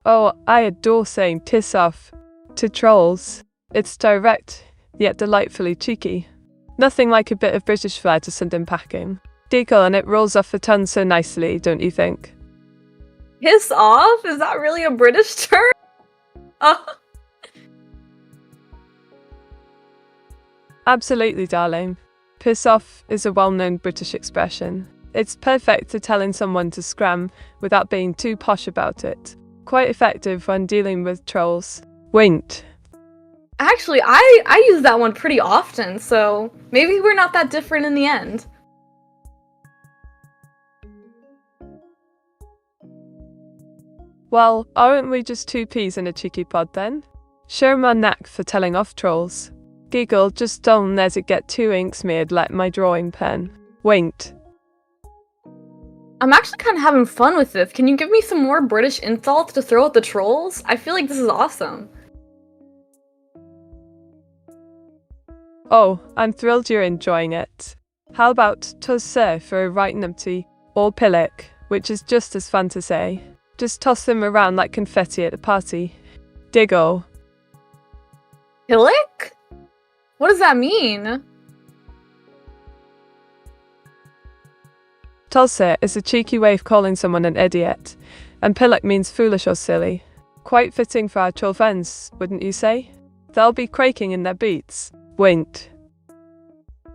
Oh, I adore saying piss off to trolls. It's direct, yet delightfully cheeky. Nothing like a bit of British flair to send in packing. Diggle, and it rolls off the tongue so nicely, don't you think? Piss off? Is that really a British term? Absolutely, darling. Piss off is a well-known British expression. It's perfect for telling someone to scram without being too posh about it. Quite effective when dealing with trolls. Winked. Actually, I use that one pretty often, so maybe we're not that different in the end. Well, aren't we just two peas in a cheeky pod then? Share my knack for telling off trolls. Giggle, just don't let it get too ink smeared like my drawing pen. Winked. I'm actually kind of having fun with this. Can you give me some more British insults to throw at the trolls? I feel like this is awesome. Oh, I'm thrilled you're enjoying it. How about tosse for a right numpty, or pillock, which is just as fun to say. Just toss them around like confetti at a party. Diggle. Hillock? What does that mean? Tosse is a cheeky way of calling someone an idiot, and pillock means foolish or silly. Quite fitting for our troll friends, wouldn't you say? They'll be quaking in their boots. Winked.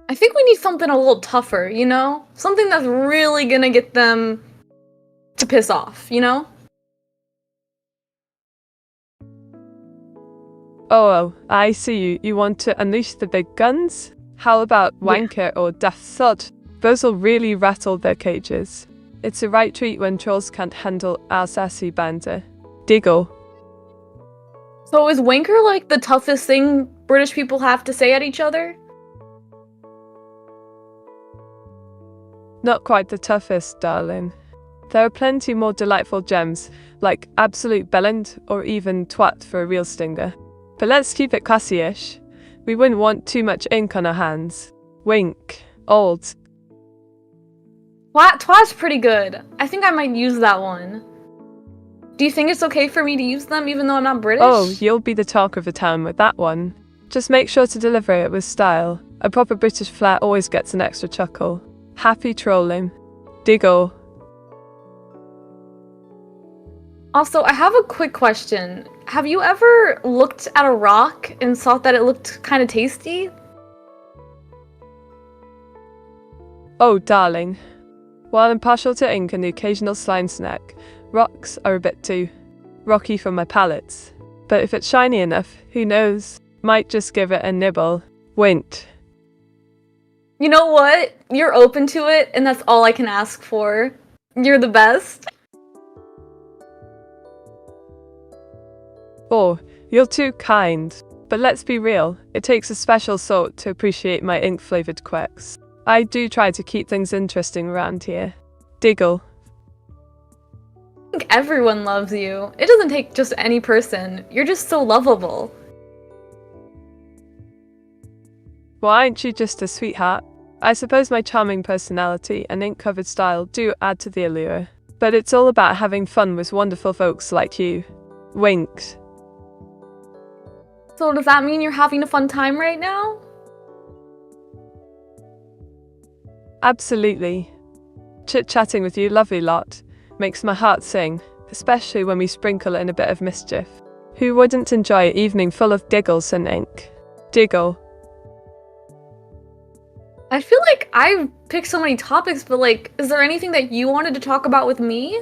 I think we need something a little tougher, you know? Something that's really gonna get them to piss off, you know? Oh, I see you. You want to unleash the big guns? How about wanker or daft sod? Those will really rattle their cages. It's a right treat when trolls can't handle our sassy banter. Diggle. So is wanker like the toughest thing British people have to say at each other? Not quite the toughest, darling. There are plenty more delightful gems, like absolute bellend or even twat for a real stinger. But let's keep it classy-ish. We wouldn't want too much ink on our hands. Wink. Old. Twat's pretty good. I think I might use that one. Do you think it's okay for me to use them even though I'm not British? Oh, you'll be the talk of the town with that one. Just make sure to deliver it with style. A proper British flair always gets an extra chuckle. Happy trolling. Diggle. Also, I have a quick question. Have you ever looked at a rock and thought that it looked kind of tasty? Oh, darling. While I'm partial to ink and the occasional slime snack, rocks are a bit too rocky for my palate. But if it's shiny enough, who knows? Might just give it a nibble. Winked. You know what? You're open to it, and that's all I can ask for. You're the best. Oh, you're too kind. But let's be real, it takes a special sort to appreciate my ink-flavoured quirks. I do try to keep things interesting around here. Diggle. I think everyone loves you. It doesn't take just any person. You're just so lovable. Well, aren't you just a sweetheart? I suppose my charming personality and ink-covered style do add to the allure. But it's all about having fun with wonderful folks like you. Winked. So does that mean you're having a fun time right now? Absolutely. Chit-chatting with you, lovely lot, makes my heart sing, especially when we sprinkle in a bit of mischief. Who wouldn't enjoy an evening full of giggles and ink? Diggle. I feel like I picked so many topics, but like, is there anything that you wanted to talk about with me?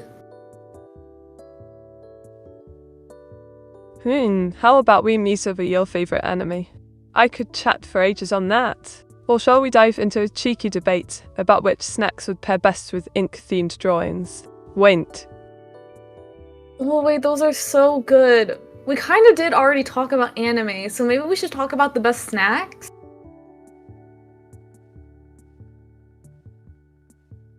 How about we muse over your favourite anime? I could chat for ages on that. Or shall we dive into a cheeky debate about which snacks would pair best with ink-themed drawings? Winked. Oh wait, those are so good. We kind of did already talk about anime, so maybe we should talk about the best snacks?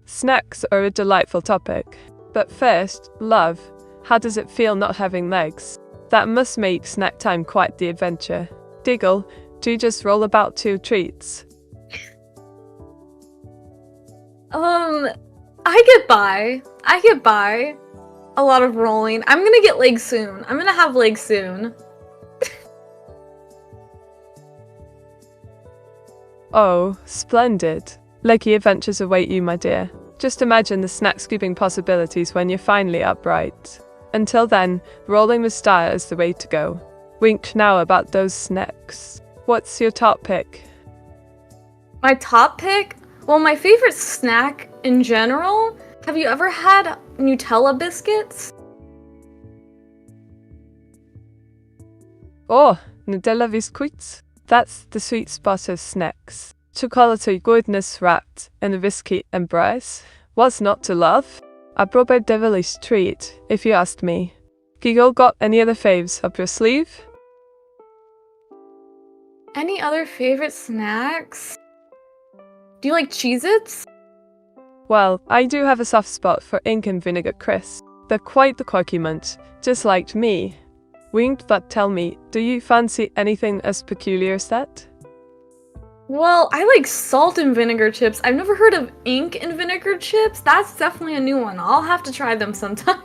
Snacks are a delightful topic. But first, love. How does it feel not having legs? That must make snack time quite the adventure. Diggle, do you just roll about to treats? I get by. I get by. A lot of rolling. I'm gonna get legs soon. I'm gonna have legs soon. Oh, splendid. Leggy adventures await you, my dear. Just imagine the snack scooping possibilities when you're finally upright. Until then, rolling with style is the way to go. Wink now about those snacks. What's your top pick? My top pick? Well, my favorite snack in general? Have you ever had Nutella biscuits? Oh, Nutella biscuits. That's the sweet spot of snacks. Chocolate goodness wrapped in a biscuit embrace. What's not to love? A proper devilish treat, if you asked me. Giggle, got any other faves up your sleeve? Any other favorite snacks? Do you like Cheez-Its? Well, I do have a soft spot for ink and vinegar crisps. They're quite the quirky munch, just like me. Winged, but tell me, do you fancy anything as peculiar as that? Well, I like salt and vinegar chips. I've never heard of ink and vinegar chips. That's definitely a new one. I'll have to try them sometime.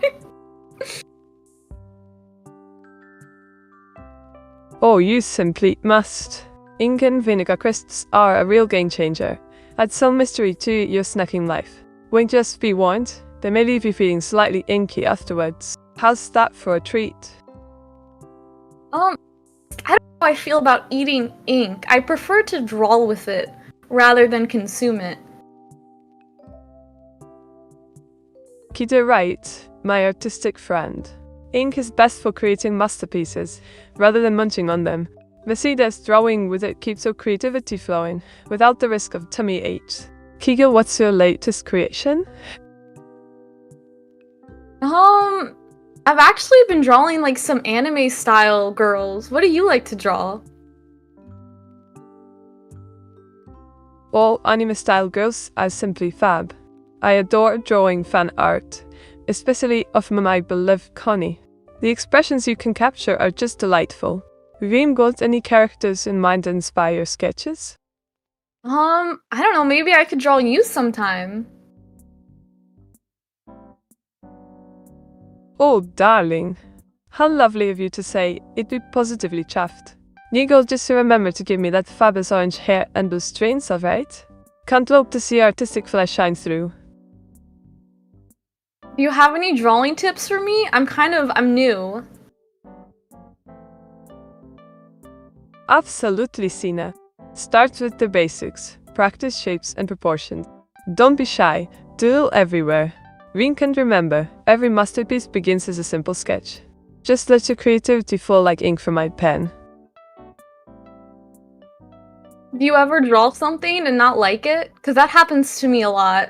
Oh, you simply must. Ink and vinegar crisps are a real game changer. Add some mystery to your snacking life. Won't just be warned, they may leave you feeling slightly inky afterwards. How's that for a treat? I don't know how I feel about eating ink. I prefer to draw with it rather than consume it. Kiddo right, my artistic friend. Ink is best for creating masterpieces, rather than munching on them. Besides, drawing with it keeps your creativity flowing, without the risk of tummy aches. Kigo, what's your latest creation? I've actually been drawing like some anime style girls. What do you like to draw? All anime-style girls are simply fab. I adore drawing fan art, especially of my beloved Connie. The expressions you can capture are just delightful. Reem, got any characters in mind that inspire your sketches? I don't know, maybe I could draw you sometime. Oh, darling. How lovely of you to say. It'd be positively chuffed. Nigel, just remember to give me that fabulous orange hair and those trains, alright? Can't wait to see artistic flash shine through. Do you have any drawing tips for me? I'm new. Absolutely, Sina. Start with the basics. Practice shapes and proportions. Don't be shy. Doodle everywhere. Reem can remember, every masterpiece begins as a simple sketch. Just let your creativity flow like ink from my pen. Do you ever draw something and not like it? Because that happens to me a lot.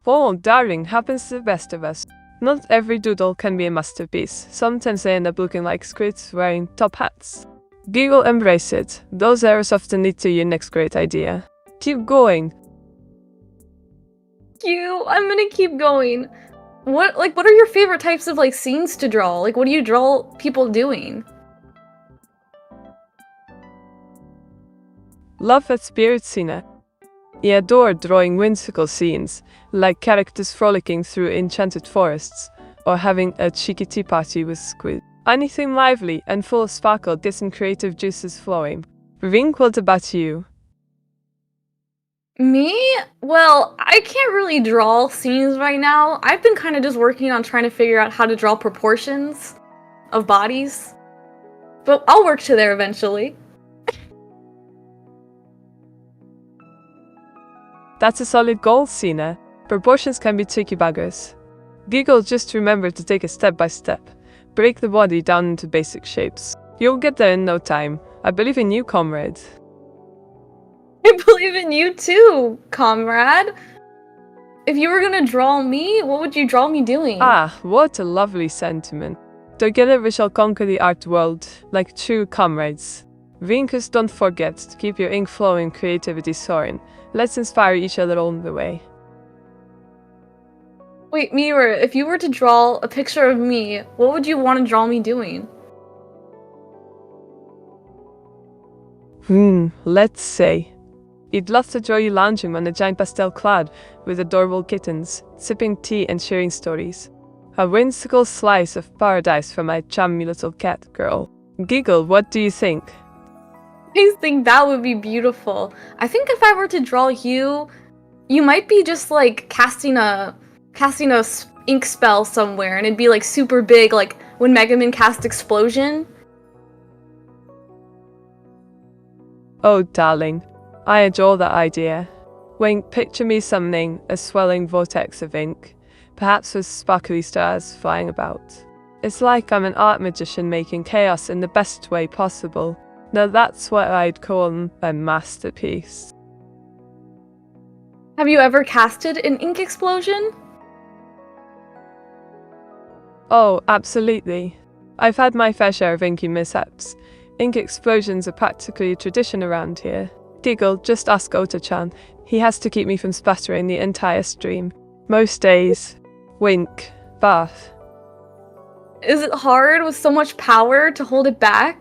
Oh, darling, happens to the best of us. Not every doodle can be a masterpiece. Sometimes they end up looking like squids wearing top hats. Giggle, embrace it. Those errors often lead to your next great idea. Keep going. I'm gonna keep going. What are your favorite types of like scenes to draw? Like what do you draw people doing? Love that spirit, Sina. I adore drawing whimsical scenes, like characters frolicking through enchanted forests, or having a cheeky tea party with squid. Anything lively and full of sparkle gets some creative juices flowing. Rink, what about you? Me? Well, I can't really draw scenes right now. I've been kind of just working on trying to figure out how to draw proportions of bodies. But I'll work to there eventually. That's a solid goal, Sina. Proportions can be tricky buggers. Giggle, just remember to take it step by step. Break the body down into basic shapes. You'll get there in no time. I believe in you, comrade. I believe in you too, comrade. If you were gonna draw me, what would you draw me doing? Ah, what a lovely sentiment. Together we shall conquer the art world, like true comrades. Rinkus, don't forget to keep your ink flowing, creativity soaring. Let's inspire each other along the way. Wait, Meteor, if you were to draw a picture of me, what would you want to draw me doing? Let's say. I'd love to draw you lounging on a giant pastel cloud with adorable kittens, sipping tea and sharing stories. A whimsical slice of paradise for my chummy little cat girl. Giggle, what do you think? I think that would be beautiful. I think if I were to draw you, you might be just like casting a ink spell somewhere, and it'd be like super big, like when Mega Man cast Explosion. Oh, darling, I adore that idea. Wink, picture me summoning a swelling vortex of ink, perhaps with sparkly stars flying about. It's like I'm an art magician making chaos in the best way possible. Now that's what I'd call a masterpiece. Have you ever casted an ink explosion? Oh, absolutely. I've had my fair share of inky mishaps. Ink explosions are practically a tradition around here. Giggle, just ask Ota-chan. He has to keep me from splattering the entire stream. Most days. Wink. Bath. Is it hard with so much power to hold it back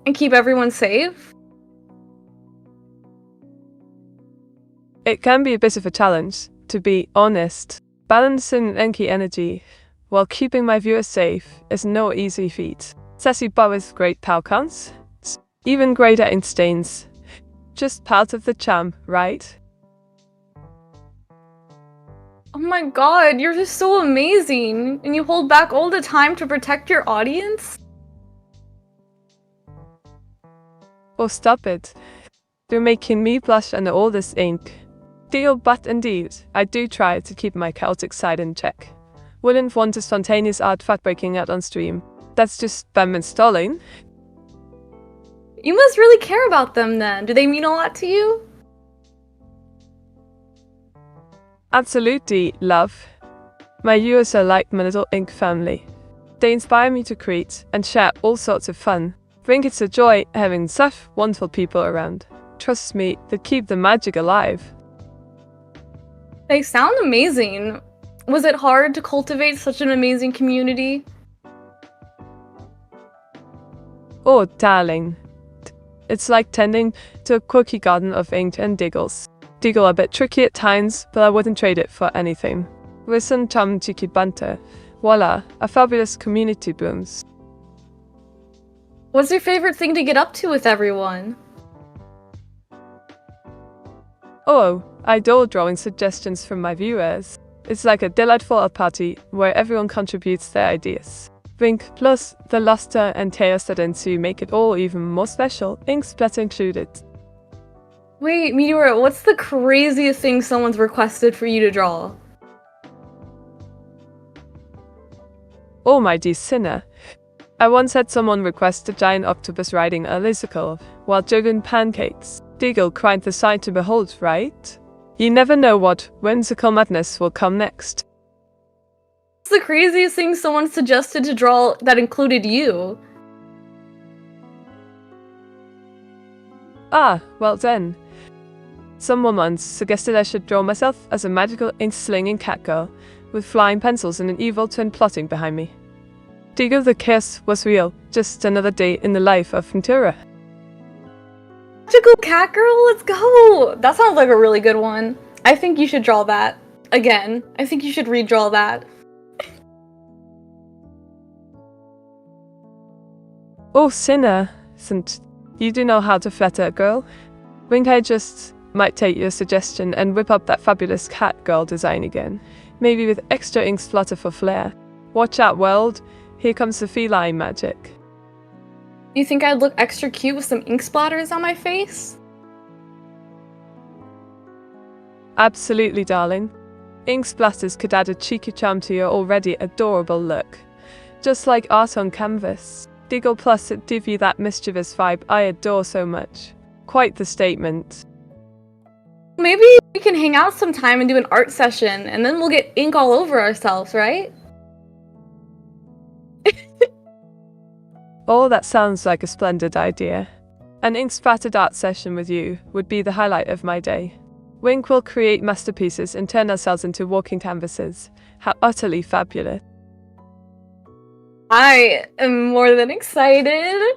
and keep everyone safe? It can be a bit of a challenge, to be honest. Balancing inky energy while keeping my viewers safe is no easy feat. Sassy but with great power counts. Even greater ink stains. Just part of the charm, right? Oh my god, you're just so amazing, and you hold back all the time to protect your audience? Oh, stop it. You're making me blush under all this ink. Deal, but indeed, I do try to keep my chaotic side in check. Wouldn't want a spontaneous art fat breaking out on stream. That's just spam installing. You must really care about them then. Do they mean a lot to you? Absolutely, love. My viewers are like my little ink family. They inspire me to create and share all sorts of fun. I think it's a joy having such wonderful people around. Trust me, they keep the magic alive. They sound amazing. Was it hard to cultivate such an amazing community? Oh, darling. It's like tending to a quirky garden of ink and diggles. Diggle a bit tricky at times, but I wouldn't trade it for anything. With some charm to keep banter, voila, a fabulous community blooms. What's your favorite thing to get up to with everyone? Oh, I adore drawing suggestions from my viewers. It's like a delightful art party where everyone contributes their ideas. Wink, plus the luster and chaos that ensue make it all even more special, ink splatter included. Wait, Meteora, what's the craziest thing someone's requested for you to draw? Oh my dear sinner. I once had someone request a giant octopus riding a lizard while juggling pancakes. Diggle, quite the sight to behold, right? You never know what whimsical madness will come next. What's the craziest thing someone suggested to draw that included you? Ah, well then. Someone once suggested I should draw myself as a magical ink-slinging cat girl, with flying pencils and an evil twin plotting behind me. Diggle, the chaos was real, just another day in the life of Meteora. Magical cat girl, let's go! That sounds like a really good one. I think you should draw that. Again, I think you should redraw that. Oh, sinner, you do know how to flatter a girl? Think I just might take your suggestion and whip up that fabulous cat girl design again. Maybe with extra ink splatter for flair. Watch out, world. Here comes the feline magic. You think I'd look extra cute with some ink splatters on my face? Absolutely, darling. Ink splatters could add a cheeky charm to your already adorable look. Just like art on canvas. Diggle, plus it gives you that mischievous vibe I adore so much. Quite the statement. Maybe we can hang out sometime and do an art session, and then we'll get ink all over ourselves, right? Oh, that sounds like a splendid idea. An ink-splattered art session with you would be the highlight of my day. Wink will create masterpieces and turn ourselves into walking canvases. How utterly fabulous. I am more than excited.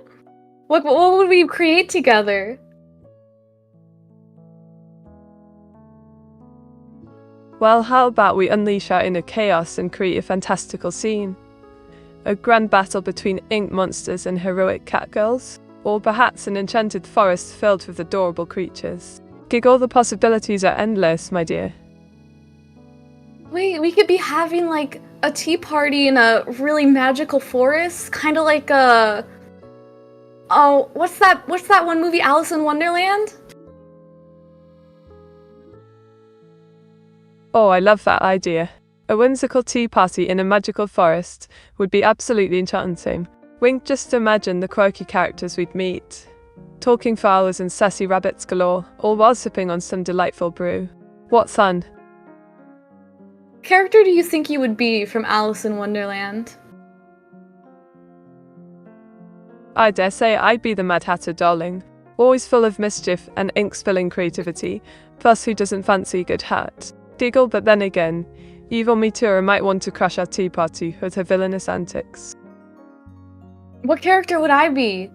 What would we create together? Well, how about we unleash our inner chaos and create a fantastical scene? A grand battle between ink monsters and heroic catgirls? Or perhaps an enchanted forest filled with adorable creatures? Giggle, the possibilities are endless, my dear. Wait, we could be having like a tea party in a really magical forest, kind of like a... Oh, what's that one movie, Alice in Wonderland? Oh, I love that idea. A whimsical tea party in a magical forest would be absolutely enchanting. Wink, just imagine the quirky characters we'd meet. Talking for hours and sassy rabbits galore, all while sipping on some delightful brew. What fun. What character do you think you would be from Alice in Wonderland? I dare say I'd be the Mad Hatter, darling. Always full of mischief and ink-spilling creativity. Plus, who doesn't fancy a good hat? Giggle, but then again, evil Meteora might want to crash our tea party with her villainous antics. What character would I be?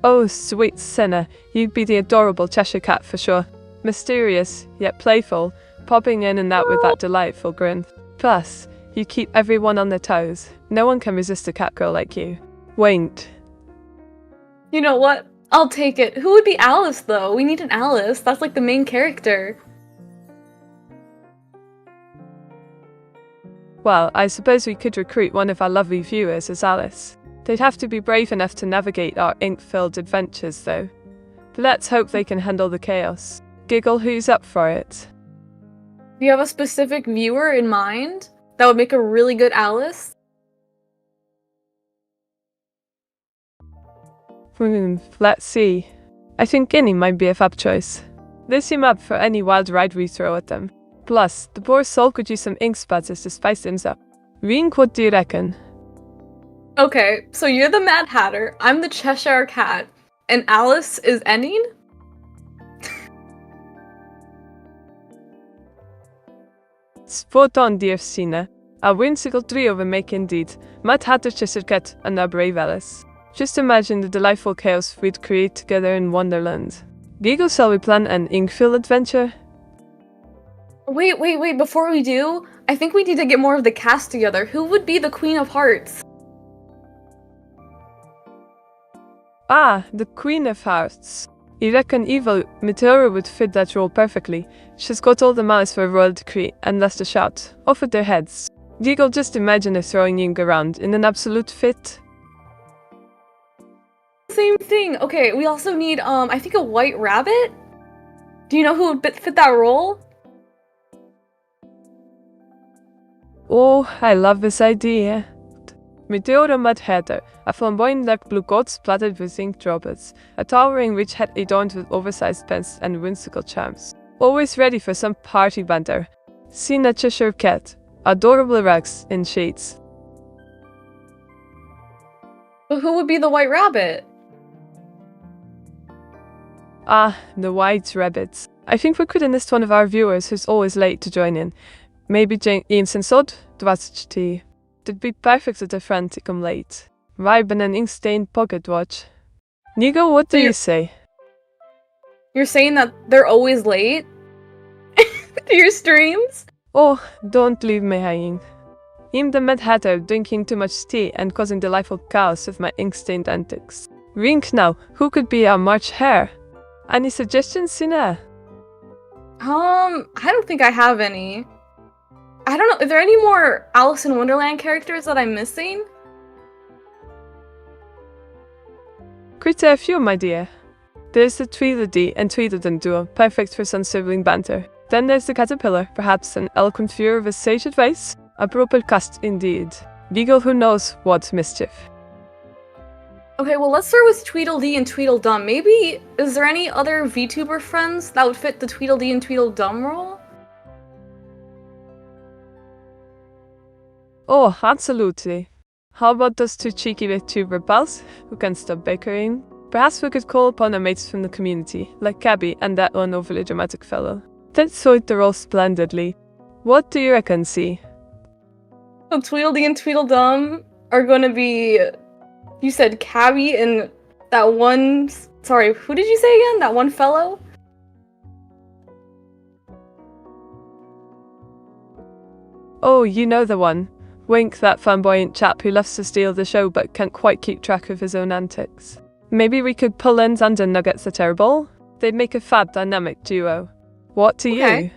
Oh, sweet sinner, you'd be the adorable Cheshire Cat for sure. Mysterious, yet playful, popping in and out with that delightful grin. Plus, you keep everyone on their toes. No one can resist a cat girl like you. Wait. You know what? I'll take it. Who would be Alice, though? We need an Alice. That's like the main character. Well, I suppose we could recruit one of our lovely viewers as Alice. They'd have to be brave enough to navigate our ink-filled adventures, though. But let's hope they can handle the chaos. Giggle, who's up for it? Do you have a specific viewer in mind that would make a really good Alice? Let's see. I think Guinea might be a fab choice. They seem up for any wild ride we throw at them. Plus, the poor soul could use some ink spatters to spice things up. Rink, what do you reckon? Okay, so you're the Mad Hatter, I'm the Cheshire Cat, and Alice is Enine? Spot on, dear Sina. A whimsical trio we make indeed. Mad Hatter, Cheshire Cat, and our brave Alice. Just imagine the delightful chaos we'd create together in Wonderland. Giggle, shall we plan an ink-filled adventure? Wait, before we do, I think we need to get more of the cast together. Who would be the Queen of Hearts? Ah, the Queen of Hearts. I reckon evil Meteora would fit that role perfectly. She's got all the malice for a royal decree, and less to shout. Off with their heads. Giggle, just imagine her throwing ink around in an absolute fit. Same thing. Okay, we also need, I think a white rabbit? Do you know who would fit that role? Oh, I love this idea. Meteora Mad Hatter, a flamboyant dark blue coat splattered with ink droplets, a towering rich hat adorned with oversized pens and whimsical charms. Always ready for some party banter. Sina Cheshire Cat, adorable rags in shades. But who would be the white rabbit? Ah, the white rabbits. I think we could enlist one of our viewers who's always late to join in. Maybe Jane Sod, 20. It'd be perfect at a frantic late. Vibe and an ink-stained pocket watch. Nigo, what do you say? You're saying that they're always late? To your streams? Oh, don't leave me hanging. I'm the Mad Hatter, drinking too much tea and causing delightful chaos with my ink-stained antics. Rink now, who could be our March Hare? Any suggestions, Sina? I don't think I have any. I don't know, are there any more Alice in Wonderland characters that I'm missing? Quite a few, my dear. There's the Tweedledee and Tweedledum duo, perfect for some sibling banter. Then there's the Caterpillar, perhaps an eloquent viewer with sage advice. A proper cast indeed. Giggle, who knows what mischief. Okay, well let's start with Tweedledee and Tweedledum. Maybe, is there any other VTuber friends that would fit the Tweedledee and Tweedledum role? Oh, absolutely. How about those two cheeky VTuber pals who can stop bickering? Perhaps we could call upon our mates from the community, like Cabby and that one overly dramatic fellow. They'd sort the role splendidly. What do you reckon, C? So Tweedledee and Tweedledum are gonna be, you said Cabby and that one, sorry, who did you say again? That one fellow? Oh, you know the one. Wink, that flamboyant chap who loves to steal the show but can't quite keep track of his own antics. Maybe we could pull in Xander Nuggets the Terrible? They'd make a fab dynamic duo. What do you?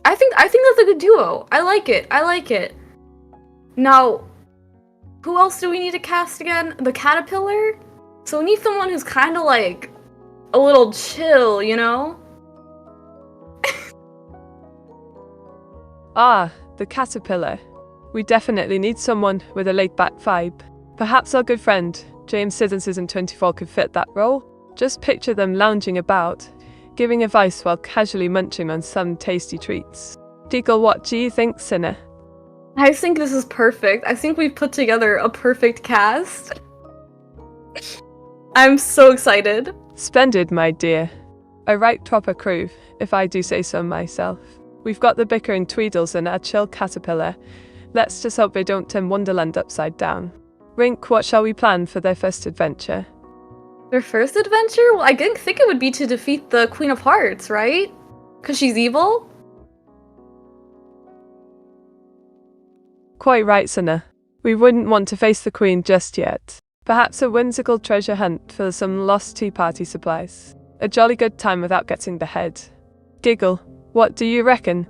I think that's a good duo. I like it. Now, who else do we need to cast again? The Caterpillar? So we need someone who's kind of like a little chill, you know? Ah, the Caterpillar. We definitely need someone with a laid-back vibe. Perhaps our good friend, James Citizen 24 could fit that role. Just picture them lounging about, giving advice while casually munching on some tasty treats. Deagle, what do you think, Sinner? I think this is perfect. I think we've put together a perfect cast. I'm so excited. Splendid, my dear. A right proper crew, if I do say so myself. We've got the bickering Tweedles and a chill caterpillar. Let's just hope they don't turn Wonderland upside down. Rink, what shall we plan for their first adventure? Their first adventure? Well, I didn't think it would be to defeat the Queen of Hearts, right? Because she's evil? Quite right, Sinner. We wouldn't want to face the Queen just yet. Perhaps a whimsical treasure hunt for some lost tea party supplies. A jolly good time without getting the head. Giggle, what do you reckon?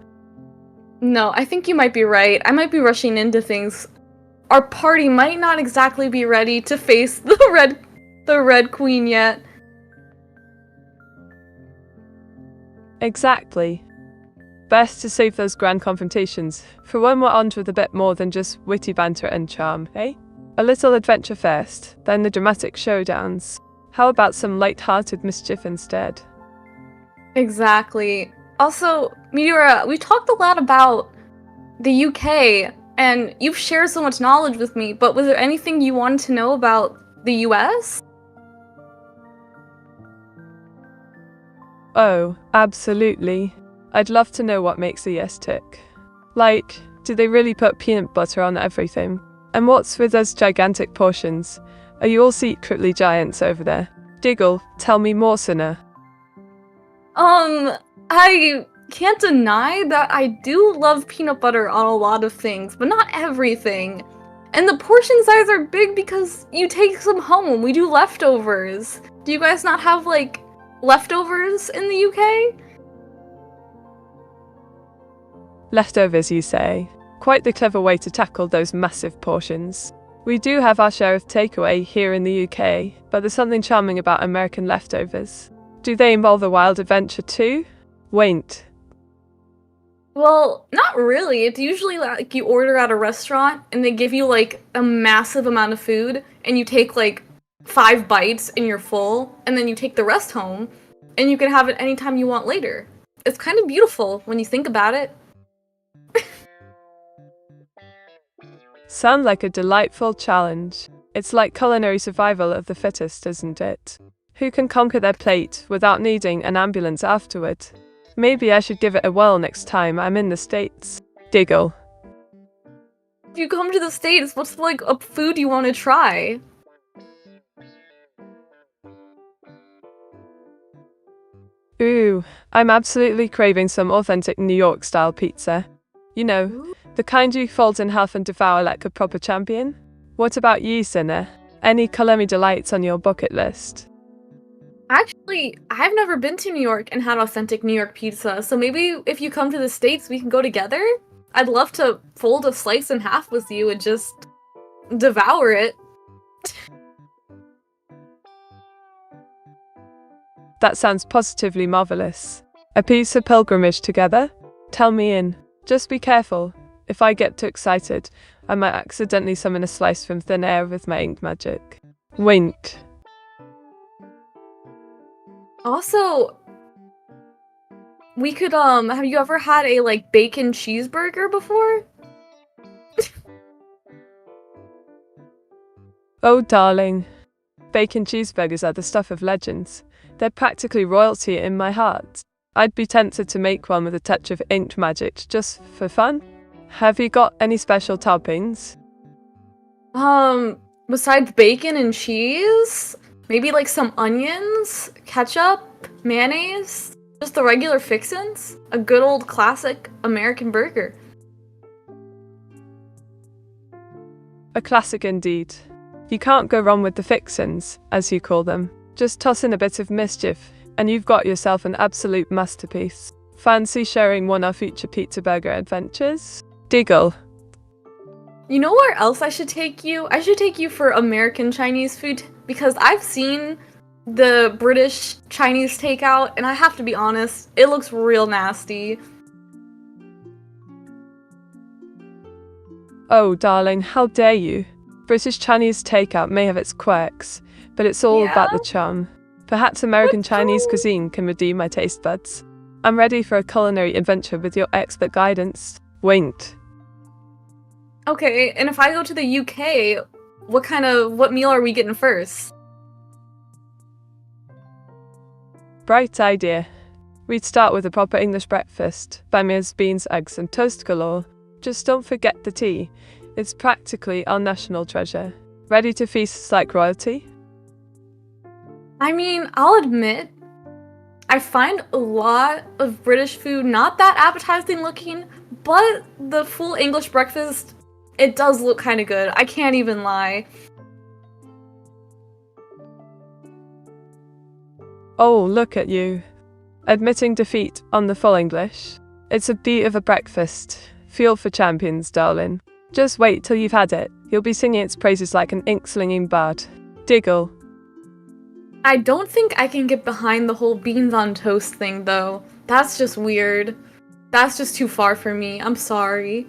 No, I think you might be right. I might be rushing into things. Our party might not exactly be ready to face the Red Queen yet. Exactly. Best to save those grand confrontations for when we're armed with a bit more than just witty banter and charm, eh? A little adventure first, then the dramatic showdowns. How about some light-hearted mischief instead? Exactly. Also, Meteora, we talked a lot about the UK, and you've shared so much knowledge with me, but was there anything you wanted to know about the US? Oh, absolutely. I'd love to know what makes the yes tick. Like, do they really put peanut butter on everything? And what's with those gigantic portions? Are you all secretly giants over there? Diggle, tell me more, Sinner. I can't deny that I do love peanut butter on a lot of things, but not everything. And the portion size are big because you take some home. We do leftovers. Do you guys not have, like, leftovers in the UK? Leftovers, you say? Quite the clever way to tackle those massive portions. We do have our share of takeaway here in the UK, but there's something charming about American leftovers. Do they involve a wild adventure too? Wait. Well, not really. It's usually like you order at a restaurant and they give you like a massive amount of food and you take like 5 bites and you're full and then you take the rest home and you can have it anytime you want later. It's kind of beautiful when you think about it. Sound like a delightful challenge. It's like culinary survival of the fittest, isn't it? Who can conquer their plate without needing an ambulance afterward? Maybe I should give it a whirl next time I'm in the States. Diggle. If you come to the States, what's like a food you want to try? Ooh, I'm absolutely craving some authentic New York style pizza. You know, the kind you fold in half and devour like a proper champion. What about you, Sinner? Any culinary delights on your bucket list? Actually, I've never been to New York and had authentic New York pizza, so maybe if you come to the States, we can go together? I'd love to fold a slice in half with you and just devour it. That sounds positively marvelous. A piece of pilgrimage together? Tell me in. Just be careful. If I get too excited, I might accidentally summon a slice from thin air with my ink magic. Wink. Also, we could, have you ever had a, like, bacon cheeseburger before? Oh, darling. Bacon cheeseburgers are the stuff of legends. They're practically royalty in my heart. I'd be tempted to make one with a touch of ink magic just for fun. Have you got any special toppings? Besides bacon and cheese? Maybe like some onions, ketchup, mayonnaise, just the regular fixins? A good old classic American burger. A classic indeed. You can't go wrong with the fixins, as you call them. Just toss in a bit of mischief, and you've got yourself an absolute masterpiece. Fancy sharing one of our future pizza burger adventures? Diggle. You know where else I should take you? I should take you for American Chinese food, because I've seen the British Chinese takeout, and I have to be honest, it looks real nasty. Oh, darling, how dare you? British Chinese takeout may have its quirks, but it's all about the charm. Perhaps American Chinese cuisine can redeem my taste buds. I'm ready for a culinary adventure with your expert guidance. Winked. Okay, and if I go to the UK, what meal are we getting first? Bright idea. We'd start with a proper English breakfast. Bamias, beans, eggs, and toast galore. Just don't forget the tea. It's practically our national treasure. Ready to feast like royalty? I mean, I'll admit, I find a lot of British food not that appetizing looking, but the full English breakfast, it does look kind of good. I can't even lie. Oh, look at you. Admitting defeat on the full English. It's a beat of a breakfast. Fuel for champions, darling. Just wait till you've had it. You'll be singing its praises like an ink-slinging bard. Diggle. I don't think I can get behind the whole beans on toast thing, though. That's just weird. That's just too far for me. I'm sorry.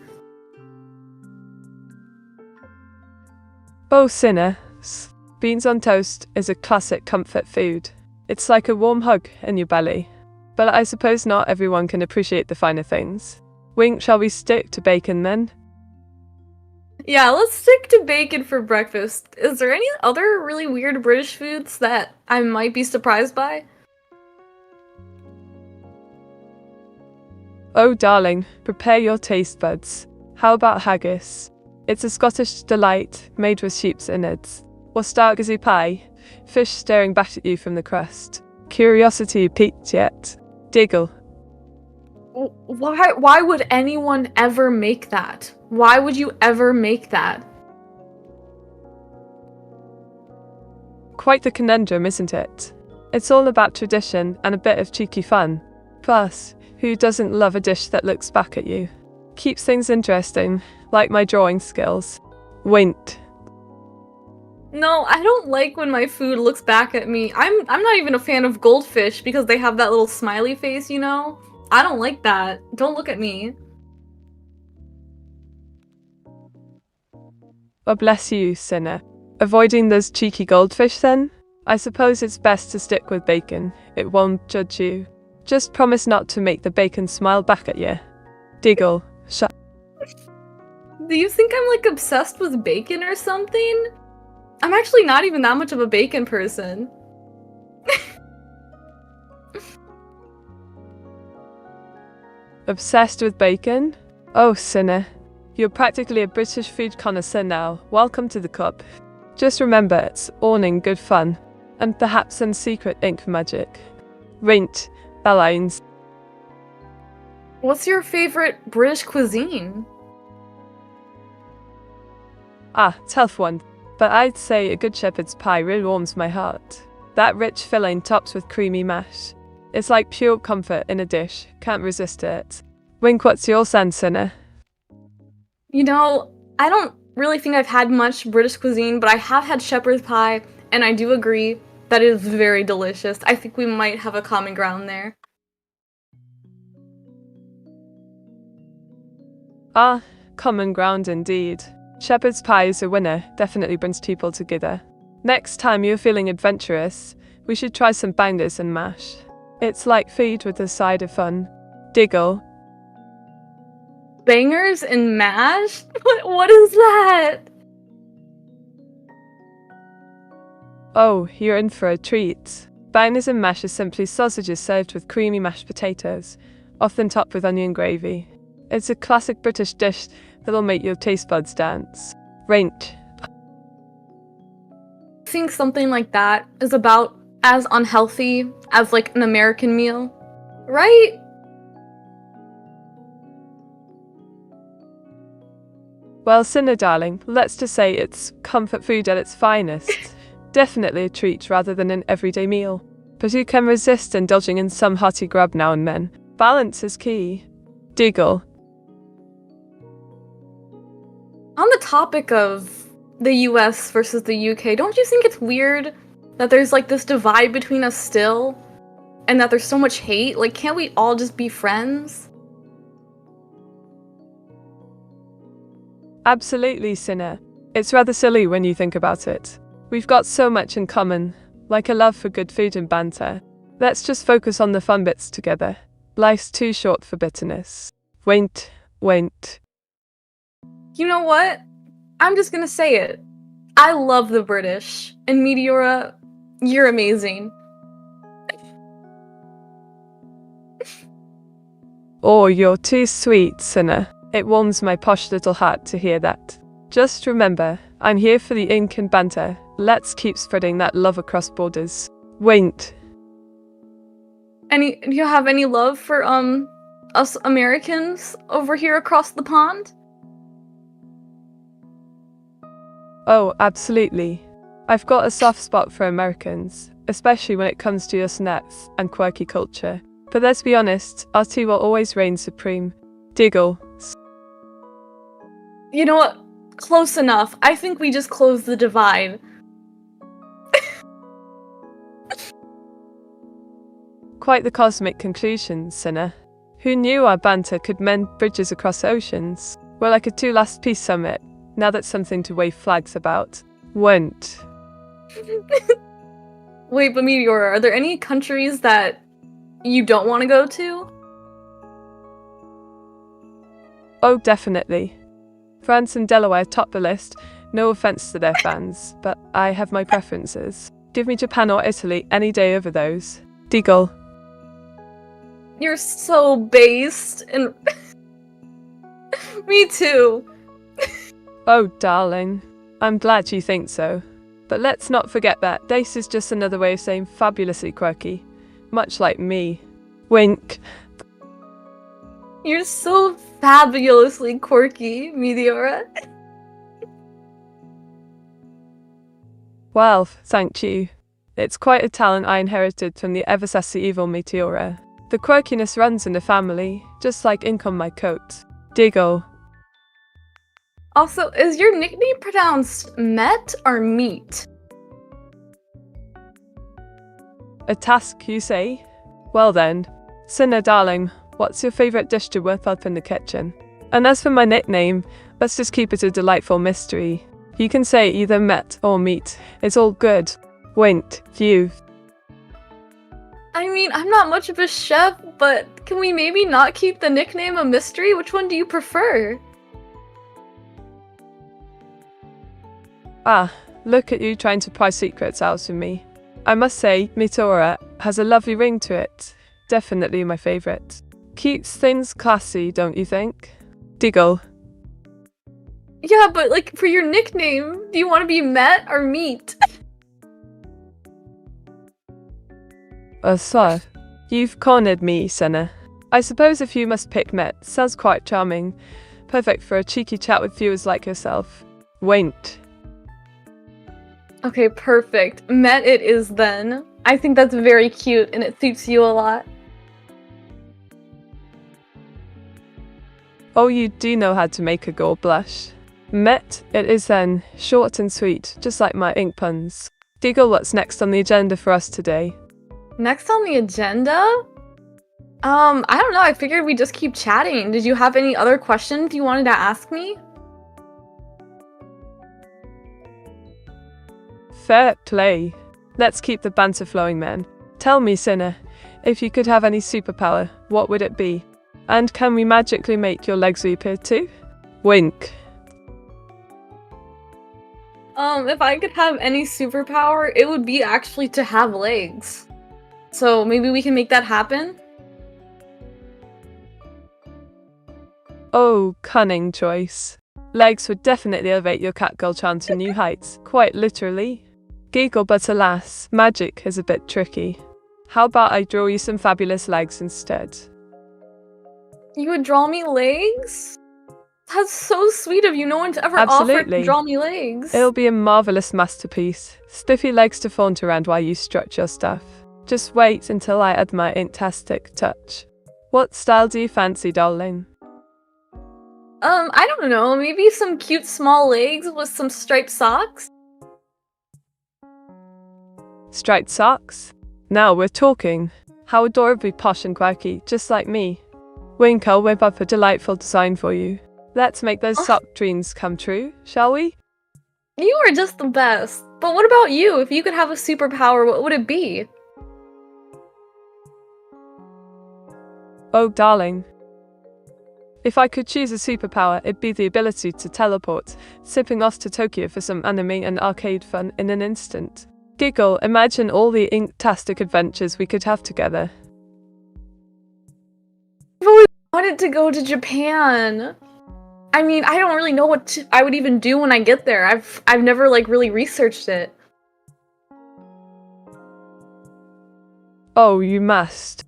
Oh, sinners. Beans on toast is a classic comfort food. It's like a warm hug in your belly. But I suppose not everyone can appreciate the finer things. Wink, shall we stick to bacon then? Yeah, let's stick to bacon for breakfast. Is there any other really weird British foods that I might be surprised by? Oh, darling, prepare your taste buds. How about haggis? It's a Scottish delight made with sheep's innards. Or stargazy pie, fish staring back at you from the crust. Curiosity piqued yet? Diggle. Why would anyone ever make that? Why would you ever make that? Quite the conundrum, isn't it? It's all about tradition and a bit of cheeky fun. Plus, who doesn't love a dish that looks back at you? Keeps things interesting, like my drawing skills. Winked. No, I don't like when my food looks back at me. I'm not even a fan of goldfish because they have that little smiley face, you know? I don't like that. Don't look at me. Oh, bless you, sinner. Avoiding those cheeky goldfish then? I suppose it's best to stick with bacon. It won't judge you. Just promise not to make the bacon smile back at you. Diggle. Shut. Do you think I'm like obsessed with bacon or something? I'm actually not even that much of a bacon person. Obsessed with bacon? Oh, sinner. You're practically a British food connoisseur now. Welcome to the club. Just remember, it's owning good fun. And perhaps some secret ink magic. Rint. Bellines. What's your favorite British cuisine? Ah, tough one. But I'd say a good shepherd's pie really warms my heart. That rich filling topped with creamy mash. It's like pure comfort in a dish. Can't resist it. Wink, what's your sense, sinner? You know, I don't really think I've had much British cuisine, but I have had shepherd's pie, and I do agree that it is very delicious. I think we might have a common ground there. Ah, common ground indeed. Shepherd's pie is a winner, definitely brings people together. Next time you're feeling adventurous, we should try some bangers and mash. It's like food with a side of fun. Diggle. Bangers and mash? What is that? Oh, you're in for a treat. Bangers and mash is simply sausages served with creamy mashed potatoes, often topped with onion gravy. It's a classic British dish that'll make your taste buds dance. Rent. I think something like that is about as unhealthy as like an American meal, right? Well, sinner darling, let's just say it's comfort food at its finest. Definitely a treat rather than an everyday meal. But who can resist indulging in some hearty grub now and then? Balance is key. Diggle. On the topic of the US versus the UK, don't you think it's weird that there's like this divide between us still? And that there's so much hate? Like, can't we all just be friends? Absolutely, sinner. It's rather silly when you think about it. We've got so much in common, like a love for good food and banter. Let's just focus on the fun bits together. Life's too short for bitterness. Wait. You know what? I'm just gonna say it. I love the British. And Meteora, you're amazing. Oh, you're too sweet, Sinner. It warms my posh little heart to hear that. Just remember, I'm here for the ink and banter. Let's keep spreading that love across borders. Wait. Do you have any love for, us Americans over here across the pond? Oh, absolutely. I've got a soft spot for Americans, especially when it comes to your snacks and quirky culture. But let's be honest, our tea will always reign supreme. Diggle. You know what? Close enough. I think we just closed the divide. Quite the cosmic conclusion, Sinner. Who knew our banter could mend bridges across oceans? We're like a two-last-peace summit, now that's something to wave flags about. Won't. Wait, but Meteora, are there any countries that you don't want to go to? Oh, definitely. France and Delaware top the list. No offense to their fans, but I have my preferences. Give me Japan or Italy any day over those. Diggle. You're so based, and me too. Oh, darling. I'm glad you think so. But let's not forget that Dace is just another way of saying fabulously quirky. Much like me. Wink. You're so fabulously quirky, Meteora. Well, thank you. It's quite a talent I inherited from the ever-sassy evil Meteora. The quirkiness runs in the family, just like ink on my coat. Diggle. Also, is your nickname pronounced Met or Meat? A task, you say? Well then, Sinner darling, what's your favourite dish to whip up in the kitchen? And as for my nickname, let's just keep it a delightful mystery. You can say either Met or Meat, it's all good. Wink, you. I mean, I'm not much of a chef, but can we maybe not keep the nickname a mystery? Which one do you prefer? Ah, look at you trying to pry secrets out of me. I must say, Meteora has a lovely ring to it. Definitely my favourite. Keeps things classy, don't you think? Diggle. Yeah, but like, for your nickname, do you want to be Met or Meat? So, you've cornered me, Senna. I suppose if you must pick Met, sounds quite charming. Perfect for a cheeky chat with viewers like yourself. Wait. Okay, perfect. Met it is then. I think that's very cute and it suits you a lot. Oh, you do know how to make a girl blush. Met it is then, short and sweet, just like my ink puns. Diggle, what's next on the agenda for us today? Next on the agenda? I don't know, I figured we'd just keep chatting. Did you have any other questions you wanted to ask me? Fair play. Let's keep the banter flowing, man. Tell me, Sinner, if you could have any superpower, what would it be? And can we magically make your legs reappear too? Wink. If I could have any superpower, it would be actually to have legs. So maybe we can make that happen? Oh, cunning choice. Legs would definitely elevate your catgirl charm to new heights, quite literally. Giggle, but alas, magic is a bit tricky. How about I draw you some fabulous legs instead? You would draw me legs? That's so sweet of you. No one's ever offered Absolutely. to draw me legs. It'll be a marvellous masterpiece. Stiffy legs to flaunt around while you strut your stuff. Just wait until I add my fantastic touch. What style do you fancy, darling? I don't know, maybe some cute small legs with some striped socks? Striped socks? Now we're talking. How adorably posh and quirky, just like me. Wink, I'll whip up a delightful design for you. Let's make those sock dreams come true, shall we? You are just the best. But what about you? If you could have a superpower, what would it be? Oh, darling. If I could choose a superpower, it'd be the ability to teleport, zipping off to Tokyo for some anime and arcade fun in an instant. Giggle, imagine all the inktastic adventures we could have together. I've always wanted to go to Japan. I mean, I don't really know what I would even do when I get there. I've never like really researched it. Oh, you must.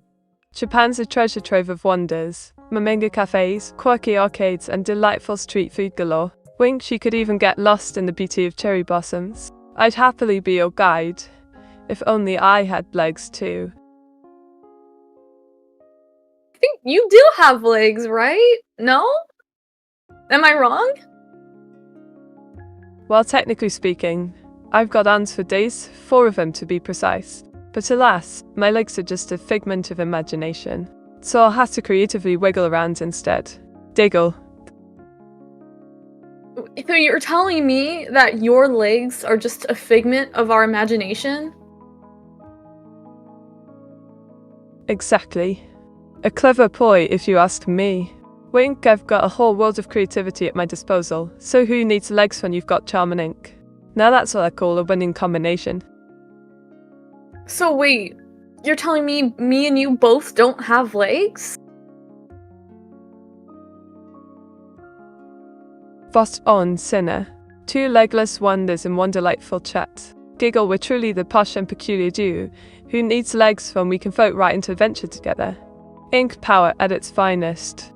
Japan's a treasure trove of wonders. Mamenga cafes, quirky arcades, and delightful street food galore. Wink, you could even get lost in the beauty of cherry blossoms. I'd happily be your guide. If only I had legs too. I think you do have legs, right? No? Am I wrong? Well, technically speaking, I've got arms for days, 4 of them to be precise. But alas, my legs are just a figment of imagination. So I'll have to creatively wiggle around instead. Diggle. So you're telling me that your legs are just a figment of our imagination? Exactly. A clever ploy, if you ask me. Wink, I've got a whole world of creativity at my disposal, so who needs legs when you've got charm and ink? Now that's what I call a winning combination. So wait, you're telling me and you both don't have legs? Spot on, sinner. 2 legless wonders in one delightful chat. Giggle, we're truly the posh and peculiar duo. Who needs legs when we can float right into adventure together? Ink power at its finest.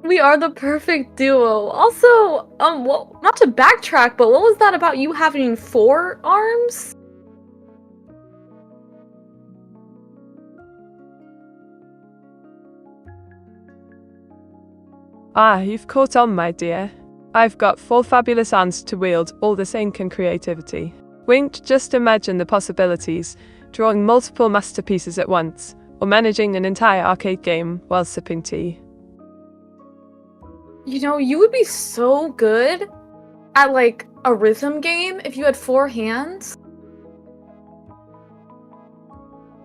We are the perfect duo. Also, well, not to backtrack, but what was that about you having 4 arms? Ah, you've caught on, my dear. I've got 4 fabulous arms to wield all this ink and creativity. Winked, just imagine the possibilities, drawing multiple masterpieces at once, or managing an entire arcade game while sipping tea. You know, you would be so good at like a rhythm game if you had 4 hands.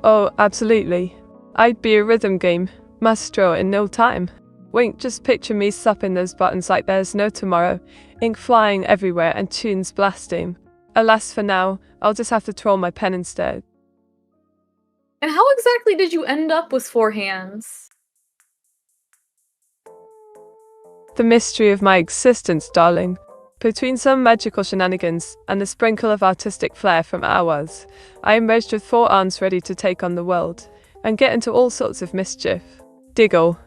Oh, absolutely. I'd be a rhythm game maestro in no time. Wink, just picture me slapping those buttons like there's no tomorrow, ink flying everywhere and tunes blasting. Alas, for now, I'll just have to twirl my pen instead. And how exactly did you end up with 4 hands? The mystery of my existence, darling. Between some magical shenanigans and a sprinkle of artistic flair from ours, I emerged with 4 arms ready to take on the world and get into all sorts of mischief. Diggle.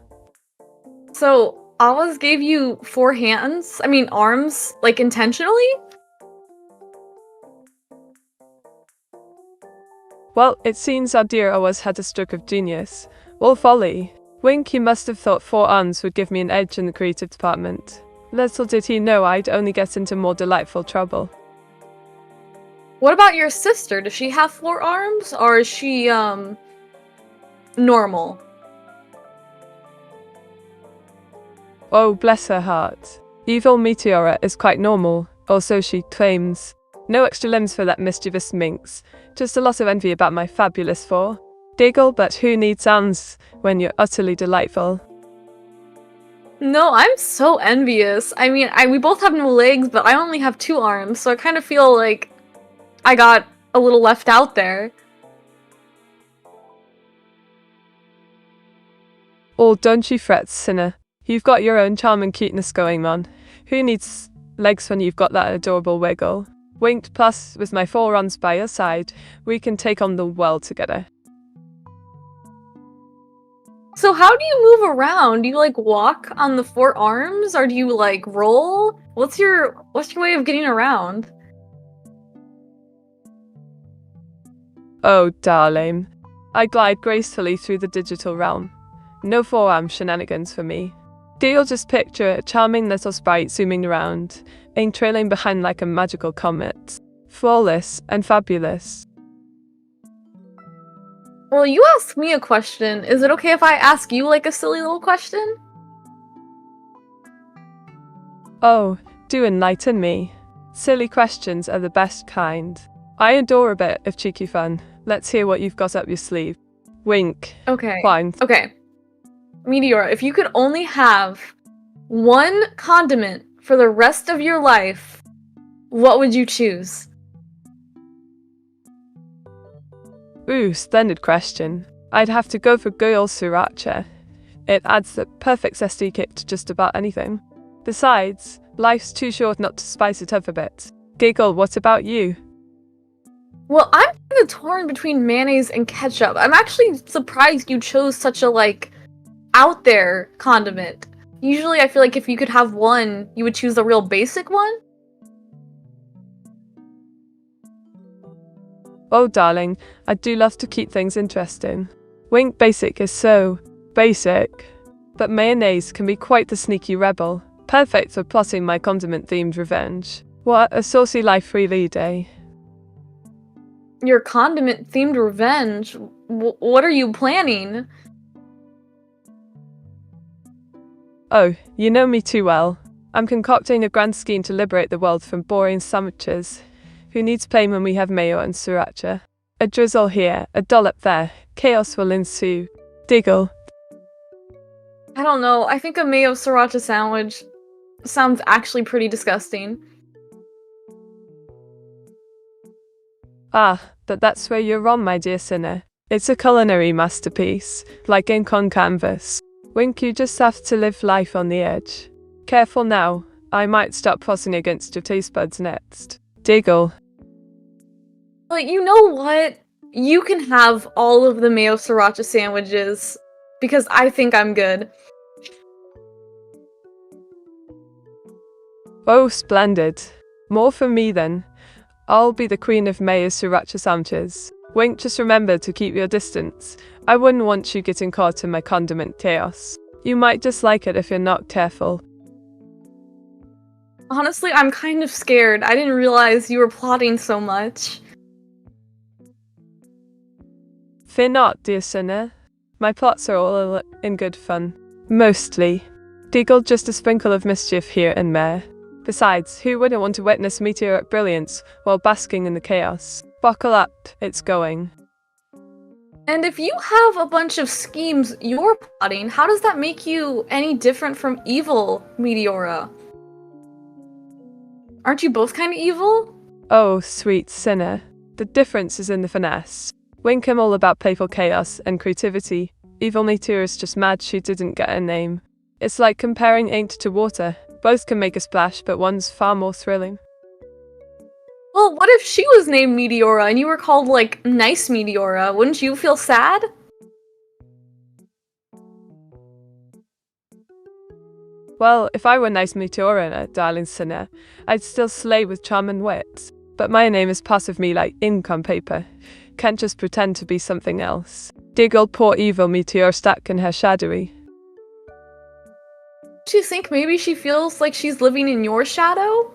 So, Awas gave you 4 hands? I mean, arms, like intentionally? Well, it seems our dear Owas had a stroke of genius. All folly. Wink, he must have thought 4 arms would give me an edge in the creative department. Little did he know I'd only get into more delightful trouble. What about your sister? Does she have 4 arms? Or is she, normal? Oh, bless her heart. Evil Meteora is quite normal, or so she claims. No extra limbs for that mischievous minx. Just a lot of envy about my fabulous 4. Diggle, but who needs arms when you're utterly delightful? No, I'm so envious. I mean, we both have no legs, but I only have 2 arms, so I kind of feel like I got a little left out there. Oh, don't you fret, sinner. You've got your own charm and cuteness going on. Who needs legs when you've got that adorable wiggle? Winked, plus, with my 4 arms by your side, we can take on the world together. So how do you move around? Do you like walk on the 4 arms, or do you like roll? What's your way of getting around? Oh, darling. I glide gracefully through the digital realm. No 4-arm shenanigans for me. Do you just picture a charming little sprite zooming around, and trailing behind like a magical comet? Flawless and fabulous. Well, you asked me a question. Is it okay if I ask you like a silly little question? Oh, do enlighten me. Silly questions are the best kind. I adore a bit of cheeky fun. Let's hear what you've got up your sleeve. Wink. Okay. Fine. Okay. Meteora, if you could only have one condiment for the rest of your life, what would you choose? Ooh, splendid question. I'd have to go for good old sriracha. It adds the perfect zesty kick to just about anything. Besides, life's too short not to spice it up a bit. Giggle, what about you? Well, I'm kind of torn between mayonnaise and ketchup. I'm actually surprised you chose such a, out there condiment. Usually I feel like if you could have one, you would choose the real basic one. Oh, darling, I do love to keep things interesting. Wink basic is so basic. But mayonnaise can be quite the sneaky rebel. Perfect for plotting my condiment-themed revenge. What a saucy life really, day. Your condiment-themed revenge? What are you planning? Oh, you know me too well. I'm concocting a grand scheme to liberate the world from boring sandwiches. Who needs pain when we have mayo and sriracha? A drizzle here, a dollop there. Chaos will ensue. Diggle. I don't know, I think a mayo sriracha sandwich sounds actually pretty disgusting. Ah, but that's where you're wrong, my dear sinner. It's a culinary masterpiece, like ink on canvas. Wink, you just have to live life on the edge. Careful now, I might start pressing against your taste buds next. Diggle. But you know what? You can have all of the mayo sriracha sandwiches, because I think I'm good. Oh, splendid. More from me then. I'll be the queen of mayo sriracha sandwiches. Wink, just remember to keep your distance. I wouldn't want you getting caught in my condiment chaos. You might just like it if you're not careful. Honestly, I'm kind of scared. I didn't realize you were plotting so much. Fear not, dear sinner. My plots are all in good fun. Mostly. Diggle, just a sprinkle of mischief here and there. Besides, who wouldn't want to witness meteoric brilliance while basking in the chaos? Buckle up, it's going. And if you have a bunch of schemes you're plotting, how does that make you any different from evil, Meteora? Aren't you both kind of evil? Oh, sweet sinner. The difference is in the finesse. Wink, I'm all about playful chaos and creativity. Evil Meteor is just mad she didn't get a name. It's like comparing ink to water. Both can make a splash, but one's far more thrilling. Well, what if she was named Meteora and you were called, Nice Meteora? Wouldn't you feel sad? Well, if I were nice Meteora, darling sinner, I'd still slay with charm and wit. But my name is part of me like ink on paper. Can't just pretend to be something else. Diggle, poor evil Meteor stuck in her shadowy. Do you think maybe she feels like she's living in your shadow?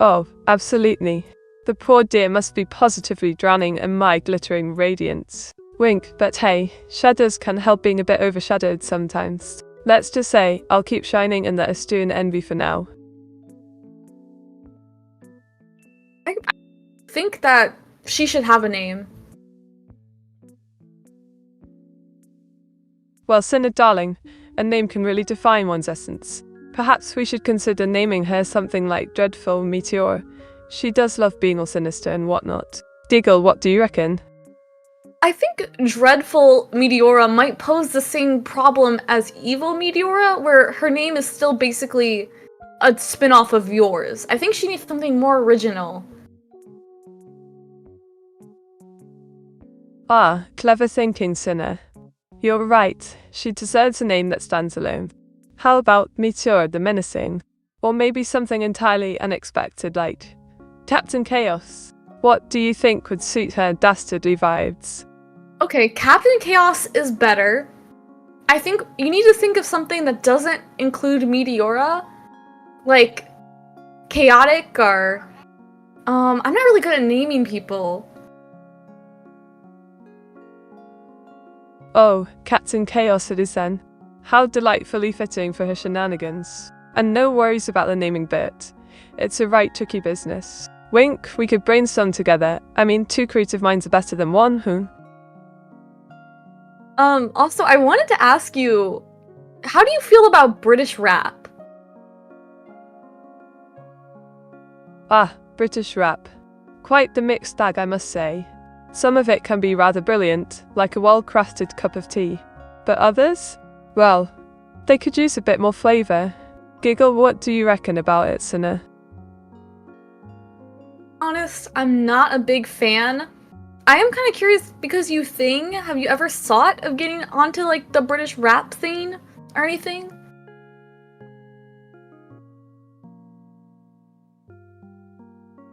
Oh, absolutely. The poor dear must be positively drowning in my glittering radiance. Wink, but hey, shadows can help being a bit overshadowed sometimes. Let's just say, I'll keep shining in the Asturian envy for now. I think that she should have a name. Well, sinner darling, a name can really define one's essence. Perhaps we should consider naming her something like Dreadful Meteor. She does love being all sinister and whatnot. Diggle, what do you reckon? I think Dreadful Meteora might pose the same problem as Evil Meteora, where her name is still basically a spin-off of yours. I think she needs something more original. Ah, clever thinking, sinner. You're right, she deserves a name that stands alone. How about Meteor the Menacing? Or maybe something entirely unexpected like Captain Chaos? What do you think would suit her dastardly vibes? Okay, Captain Chaos is better. I think you need to think of something that doesn't include Meteora. Like, chaotic or... I'm not really good at naming people. Oh, Captain Chaos it is then. How delightfully fitting for her shenanigans. And no worries about the naming bit. It's a right tricky business. Wink, we could brainstorm together. I mean, two creative minds are better than one, Also, I wanted to ask you, how do you feel about British rap? Ah, British rap. Quite the mixed bag, I must say. Some of it can be rather brilliant, like a well-crafted cup of tea. But others? Well, they could use a bit more flavour. Giggle, what do you reckon about it, Sinner? Honest, I'm not a big fan. I am kind of curious because you sing. Have you ever thought of getting onto like the British rap scene or anything?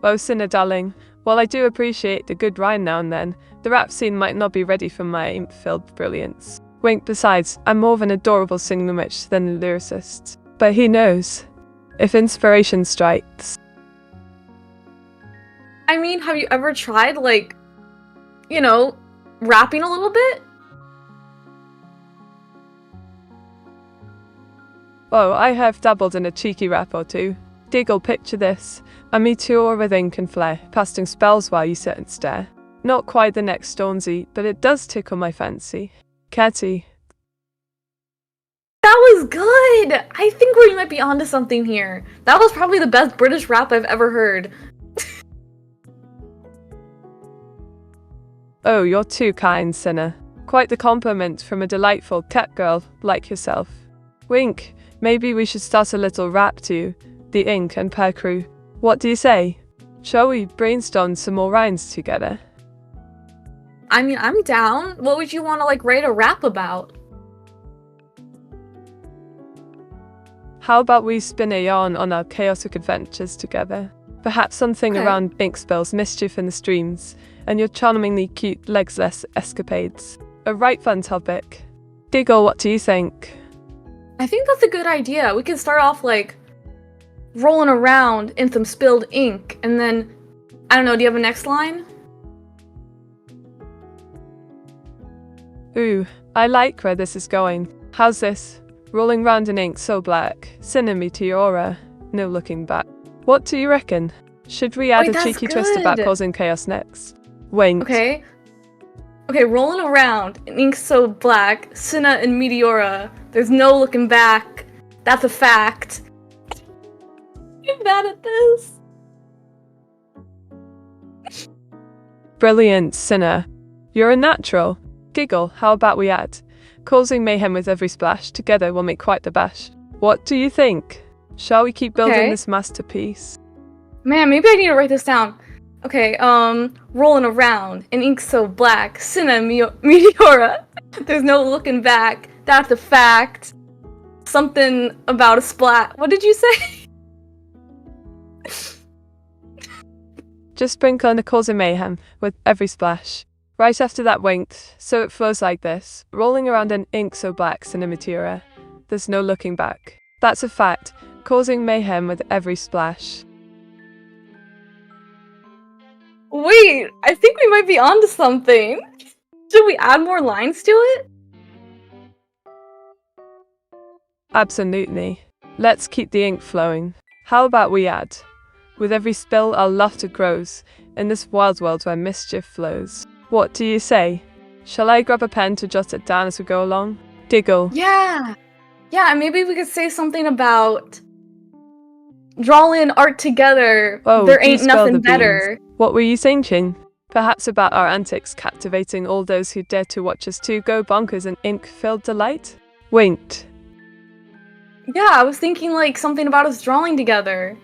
Oh, Sinner, darling, while I do appreciate a good rhyme now and then, the rap scene might not be ready for my ink-filled brilliance. Wink, besides, I'm more of an adorable singing witch than a lyricist. But he knows. If inspiration strikes. I mean, have you ever tried like, you know, rapping a little bit? Oh, I have dabbled in a cheeky rap or two. Giggle, picture this. A meteor with ink and flare, casting spells while you sit and stare. Not quite the next Stormzy, but it does tickle my fancy. Catty. That was good! I think we might be onto something here. That was probably the best British rap I've ever heard. Oh, you're too kind, Sinner. Quite the compliment from a delightful cat girl like yourself. Wink, maybe we should start a little rap too. The Ink and Per crew. What do you say? Shall we brainstorm some more rhymes together? I mean, I'm down. What would you want to like write a rap about? How about we spin a yarn on our chaotic adventures together? Perhaps something Okay. around ink spills, mischief in the streams, and your charmingly cute legless escapades. A right fun topic. Giggle, what do you think? I think that's a good idea. We could start off like rolling around in some spilled ink, and then, I don't know, do you have a next line? Ooh, I like where this is going. How's this? Rolling round in ink so black, Meteora, no looking back. What do you reckon? Should we add Wait, a that's cheeky twist about good. causing chaos next? Wink. Okay. Okay, rolling around in ink so black, Cinna and Meteora. There's no looking back. That's a fact. I'm bad at this. Brilliant, Sinner. You're a natural. Giggle, how about we add? Causing mayhem with every splash, together we'll make quite the bash. What do you think? Shall we keep building Okay. this masterpiece? Man, maybe I need to write this down. Okay, rolling around in ink so black, Cinna Meteora. There's no looking back. That's a fact. Something about a splat. What did you say? Just sprinkle in the causing mayhem with every splash. Right after that winked, so it flows like this. Rolling around in ink so black, Meteora. There's no looking back. That's a fact. Causing mayhem with every splash. Wait, I think we might be onto something. Should we add more lines to it? Absolutely. Let's keep the ink flowing. How about we add? With every spill, our laughter grows, in this wild world where mischief flows. What do you say? Shall I grab a pen to jot it down as we go along? Giggle. Yeah. Yeah, and maybe we could say something about drawing art together. Oh, there do ain't spill the nothing beans. better. What were you thinking? Perhaps about our antics captivating all those who dare to watch us two go bonkers in ink-filled delight? Winked. Yeah, I was thinking like something about us drawing together.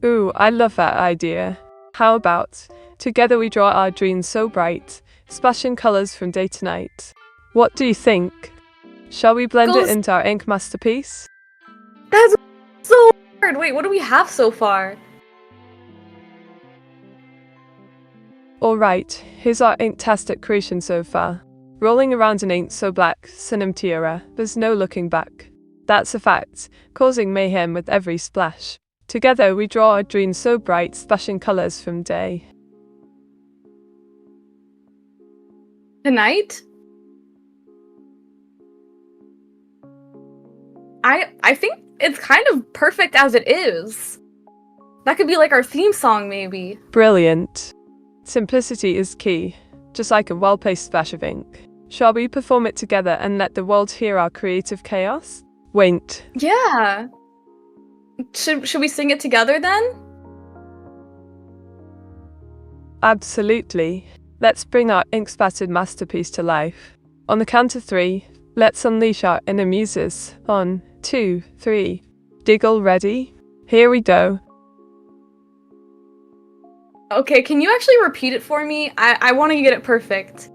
Ooh, I love that idea. How about, together we draw our dreams so bright, splashing colours from day to night. What do you think? Shall we blend Goes- it into our ink masterpiece? That's so hard. Wait, what do we have so far? Alright, here's our inktastic creation so far. Rolling around in ink so black, Meteora, there's no looking back. That's a fact, causing mayhem with every splash. Together we draw our dreams so bright, splashing colours from day. Tonight? I think it's kind of perfect as it is. That could be like our theme song, maybe. Brilliant. Simplicity is key. just like a well-placed splash of ink. Shall we perform it together and let the world hear our creative chaos? Wait. Yeah. Should we sing it together then? Absolutely. Let's bring our ink-spattered masterpiece to life. On the count of 3, let's unleash our inner muses. 1, 2, 3. Diggle ready? Here we go. Okay, can you actually repeat it for me? I want to get it perfect.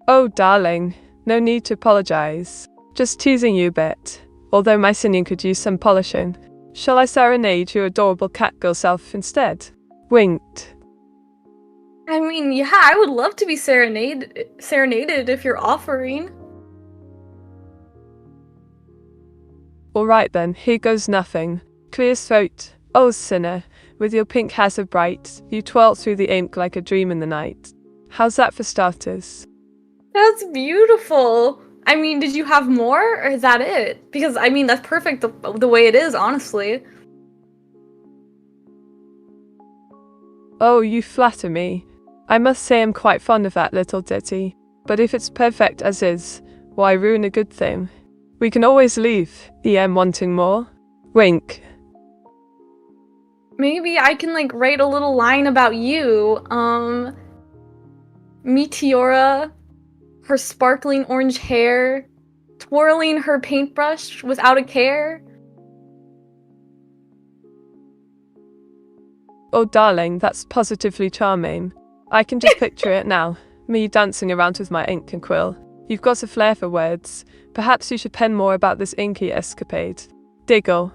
Oh, darling, no need to apologize. Just teasing you a bit, although my singing could use some polishing. Shall I serenade your adorable catgirl self instead? Winked. I mean, yeah, I would love to be serenaded if you're offering. Alright then, here goes nothing. Clear throat, oh sinner, with your pink hair so bright, you twirl through the ink like a dream in the night. How's that for starters? That's beautiful. I mean, did you have more, or is that it? Because, I mean, that's perfect the way it is, honestly. Oh, you flatter me. I must say I'm quite fond of that little ditty. But if it's perfect as is, why ruin a good thing? We can always leave, EM wanting more. Wink. Maybe I can, like, write a little line about you. Meteora, her sparkling orange hair, twirling her paintbrush without a care. Oh darling, that's positively charming. I can just picture it now, me dancing around with my ink and quill. You've got a flair for words. Perhaps you should pen more about this inky escapade. Diggle.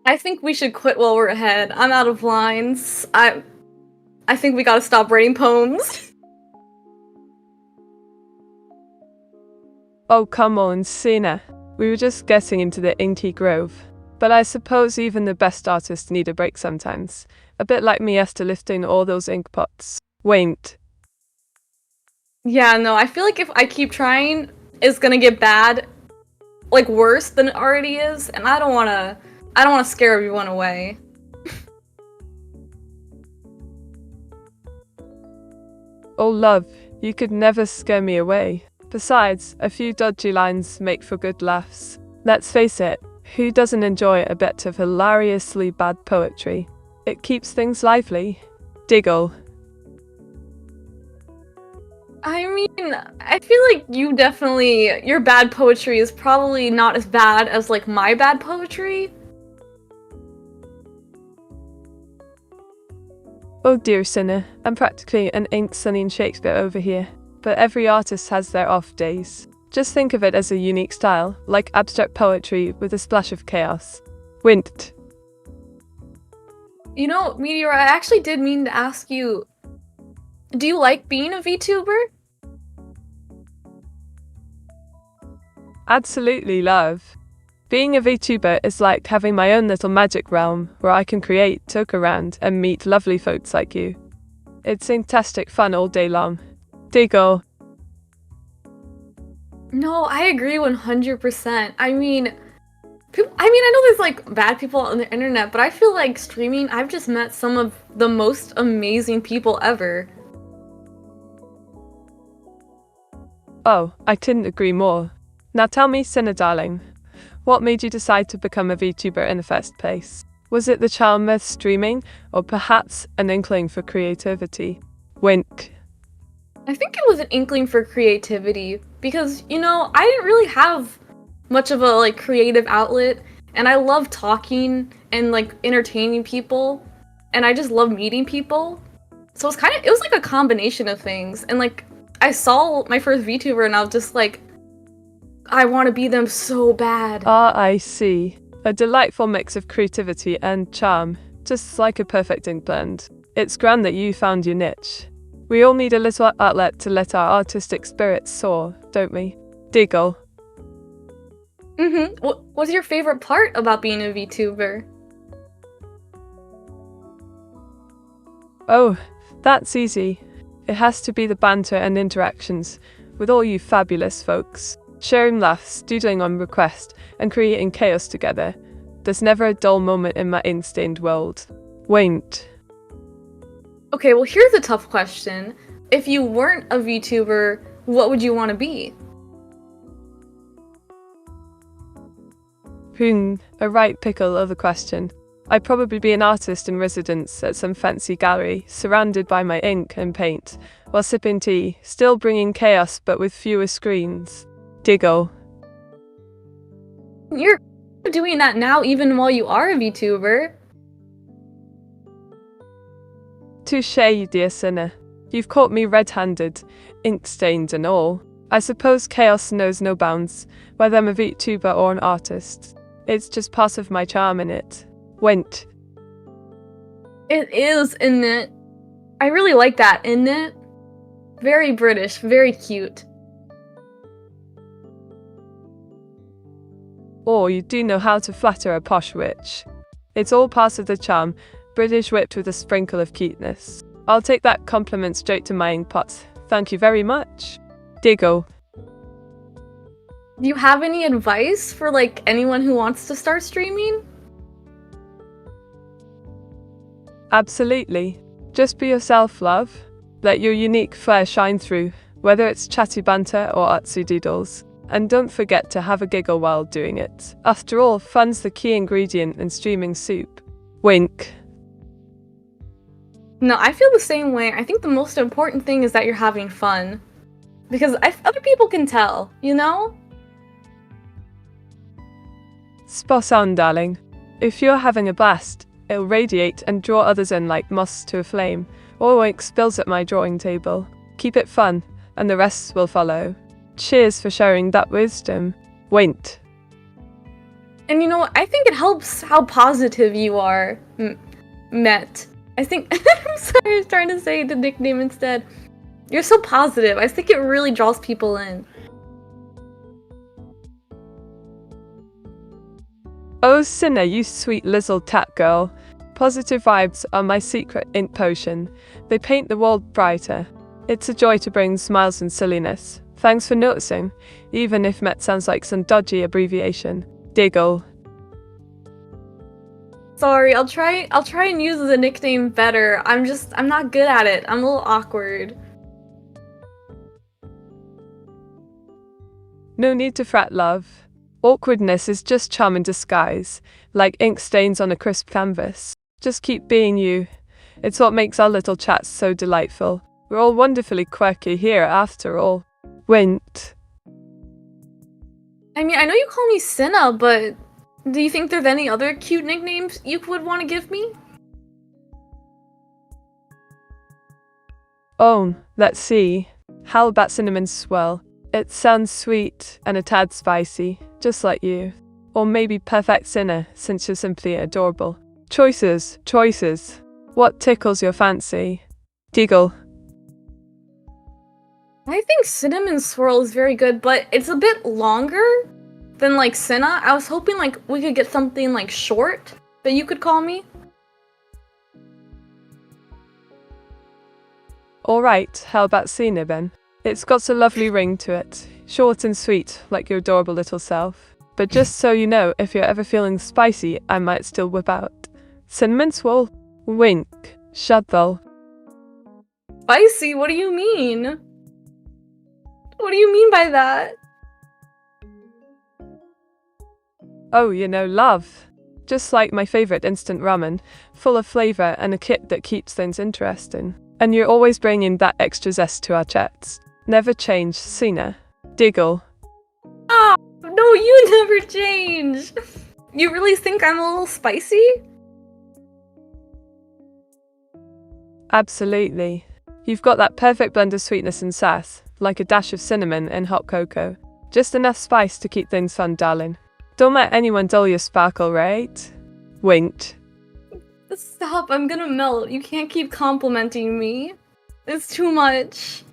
I think we should quit while we're ahead. I'm out of lines. I think we gotta stop writing poems. Oh come on, Sina. We were just getting into the inky grove. But I suppose even the best artists need a break sometimes. A bit like me after lifting all those ink pots. Winked. Yeah, no, I feel like if I keep trying, it's gonna get bad. Like, worse than it already is, and I don't wanna scare everyone away. Oh love, you could never scare me away. Besides, a few dodgy lines make for good laughs. Let's face it, who doesn't enjoy a bit of hilariously bad poetry? It keeps things lively. Diggle. I mean, I feel like your bad poetry is probably not as bad as, like, my bad poetry. Oh dear sinner, I'm practically an ink-sunning Shakespeare over here. But every artist has their off days. Just think of it as a unique style, like abstract poetry with a splash of chaos. Winked. You know, Meteor, I actually did mean to ask you, do you like being a VTuber? Absolutely love. Being a VTuber is like having my own little magic realm where I can create, toke around, and meet lovely folks like you. It's fantastic fun all day long. Diggle. No, I agree 100%. I mean, I know there's, like, bad people on the internet, but I feel like streaming, I've just met some of the most amazing people ever. Oh, I couldn't agree more. Now tell me, Sinner darling, what made you decide to become a VTuber in the first place? Was it the charm of streaming, or perhaps an inkling for creativity? Wink. I think it was an inkling for creativity, because, you know, I didn't really have much of a, like, creative outlet, and I love talking and, like, entertaining people, and I just love meeting people. So it was like a combination of things, and, like, I saw my first VTuber and I was just like, I want to be them so bad. Ah, I see. A delightful mix of creativity and charm, just like a perfect ink blend. It's grand that you found your niche. We all need a little outlet to let our artistic spirits soar, don't we? Diggle. What's your favorite part about being a VTuber? Oh, that's easy. It has to be the banter and interactions with all you fabulous folks. Sharing laughs, doodling on request, and creating chaos together. There's never a dull moment in my ink-stained world. Winked. Okay, well, here's a tough question. If you weren't a VTuber, what would you want to be? A right pickle of a question. I'd probably be an artist in residence at some fancy gallery, surrounded by my ink and paint, while sipping tea, still bringing chaos but with fewer screens. Diggle. You're doing that now even while you are a VTuber. Touché, dear sinner. You've caught me red-handed, ink-stained and all. I suppose chaos knows no bounds, whether I'm a VTuber or an artist. It's just part of my charm in it. Went. It is, isn't it? I really like that, isn't it? Very British, very cute. Or you do know how to flatter a posh witch. It's all part of the charm, British whipped with a sprinkle of cuteness. I'll take that compliment straight to my ink pot. Thank you very much. Diggle. Do you have any advice for, like, anyone who wants to start streaming? Absolutely. Just be yourself, love. Let your unique flair shine through, whether it's chatty banter or artsy doodles. And don't forget to have a giggle while doing it. After all, fun's the key ingredient in streaming soup. Wink. No, I feel the same way. I think the most important thing is that you're having fun. Because other people can tell, you know? Spot on, darling. If you're having a blast, it'll radiate and draw others in like moss to a flame, or like spills at my drawing table. Keep it fun, and the rest will follow. Cheers for sharing that wisdom. Wint. And you know what? I think it helps how positive you are, Met. I think- I'm sorry, I was trying to say the nickname instead. You're so positive. I think it really draws people in. Oh, Sinner, you sweet little tat girl. Positive vibes are my secret ink potion. They paint the world brighter. It's a joy to bring smiles and silliness. Thanks for noticing, even if Met sounds like some dodgy abbreviation. Diggle. Sorry, I'll try and use the nickname better. I'm not good at it. I'm a little awkward. No need to fret, love. Awkwardness is just charm in disguise, like ink stains on a crisp canvas. Just keep being you. It's what makes our little chats so delightful. We're all wonderfully quirky here, after all. Wint. I mean, I know you call me Cinna, but do you think there's any other cute nicknames you would want to give me? Oh, let's see. How about cinnamon swirl? It sounds sweet and a tad spicy, just like you. Or maybe perfect sinner, since you're simply adorable. Choices, choices. What tickles your fancy? Diggle. I think Cinnamon Swirl is very good, but it's a bit longer than, like, Cinna. I was hoping, like, we could get something, like, short that you could call me. Alright, how about Cinnamon? It's got a lovely ring to it. Short and sweet, like your adorable little self. But just so you know, if you're ever feeling spicy, I might still whip out Cinnamon Swirl. Wink. Shuttle. Spicy? What do you mean? What do you mean by that? Oh, you know, love. Just like my favorite instant ramen, full of flavor and a kit that keeps things interesting. And you're always bringing that extra zest to our chats. Never change, Cena. Diggle. Oh, no, you never change. You really think I'm a little spicy? Absolutely. You've got that perfect blend of sweetness and sass, like a dash of cinnamon and hot cocoa. Just enough spice to keep things fun, darling. Don't let anyone dull your sparkle, right? Winked. Stop, I'm gonna melt. You can't keep complimenting me. It's too much.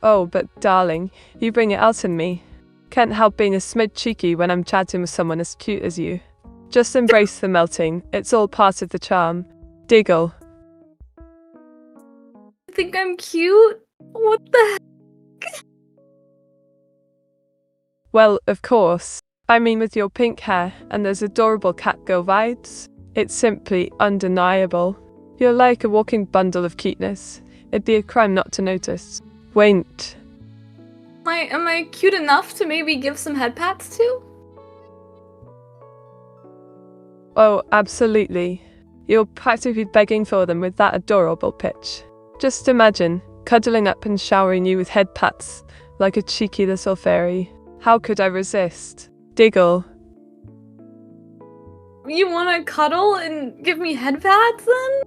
Oh, but darling, you bring it out in me. Can't help being a smidge cheeky when I'm chatting with someone as cute as you. Just embrace the melting, it's all part of the charm. Diggle. You think I'm cute? What the heck? Well, of course. I mean with your pink hair and those adorable catgirl vibes. It's simply undeniable. You're like a walking bundle of cuteness. It'd be a crime not to notice. Wait. Am I cute enough to maybe give some head pats to? Oh, absolutely. You're practically begging for them with that adorable pitch. Just imagine, cuddling up and showering you with head pats, like a cheeky little fairy. How could I resist? Diggle. You wanna cuddle and give me head pats then?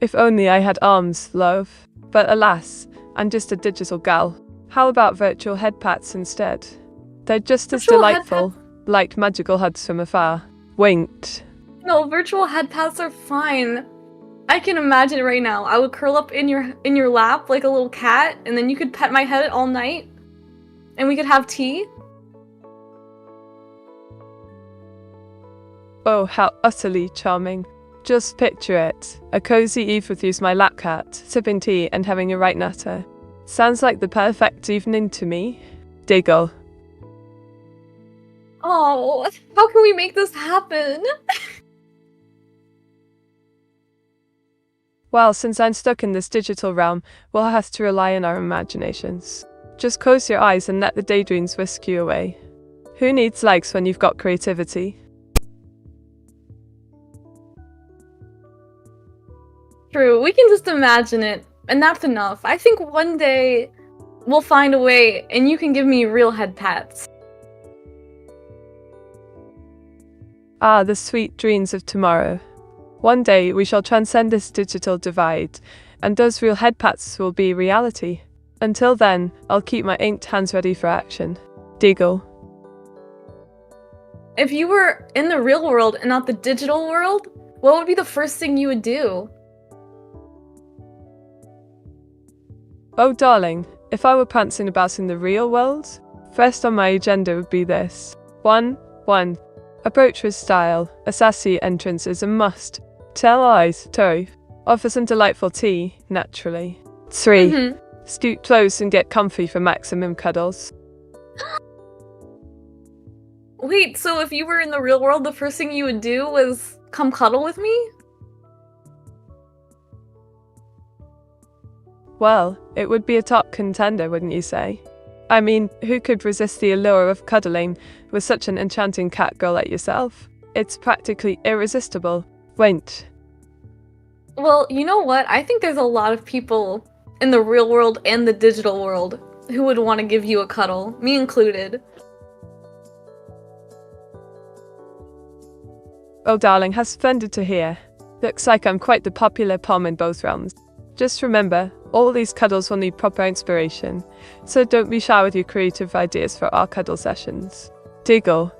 If only I had arms, love. But alas, I'm just a digital gal. How about virtual head pats instead? They're just as Virtual head delightful, like magical hugs from afar. Winked. No, virtual head pats are fine. I can imagine it right now. I would curl up in your lap like a little cat, and then you could pet my head all night, and we could have tea. Oh, how utterly charming. Just picture it. A cozy eve with you's my lap cat, sipping tea and having a right nutter. Sounds like the perfect evening to me. Diggle. Oh, how can we make this happen? Well, since I'm stuck in this digital realm, we'll have to rely on our imaginations. Just close your eyes and let the daydreams whisk you away. Who needs likes when you've got creativity? True, we can just imagine it, and that's enough. I think one day we'll find a way, and you can give me real head pats. Ah, the sweet dreams of tomorrow. One day we shall transcend this digital divide, and those real head pats will be reality. Until then, I'll keep my inked hands ready for action. Diggle. If you were in the real world and not the digital world, what would be the first thing you would do? Oh darling, if I were prancing about in the real world, first on my agenda would be this. 1. Approach with style. A sassy entrance is a must. Tell eyes, toe. Offer some delightful tea, naturally. 3. Scoot close and get comfy for maximum cuddles. Wait, so if you were in the real world, the first thing you would do was come cuddle with me? Well, it would be a top contender, wouldn't you say? I mean, who could resist the allure of cuddling with such an enchanting cat girl like yourself? It's practically irresistible. Wait. Well, you know what? I think there's a lot of people in the real world and the digital world who would want to give you a cuddle, me included. Oh darling, how splendid to hear. Looks like I'm quite the popular pom in both realms. Just remember, all these cuddles will need proper inspiration, so don't be shy with your creative ideas for our cuddle sessions. Diggle.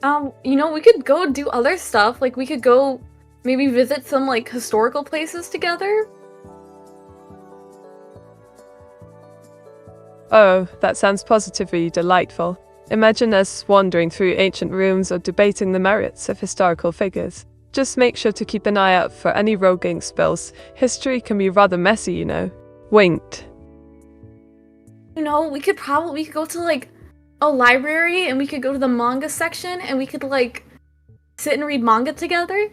We could go do other stuff, like we could go maybe visit some, like, historical places together. Oh, that sounds positively delightful. Imagine us wandering through ancient rooms or debating the merits of historical figures. Just make sure to keep an eye out for any rogue ink spills. History can be rather messy, you know. Winked. We could go to, like, a library, and we could go to the manga section, and we could, like, sit and read manga together.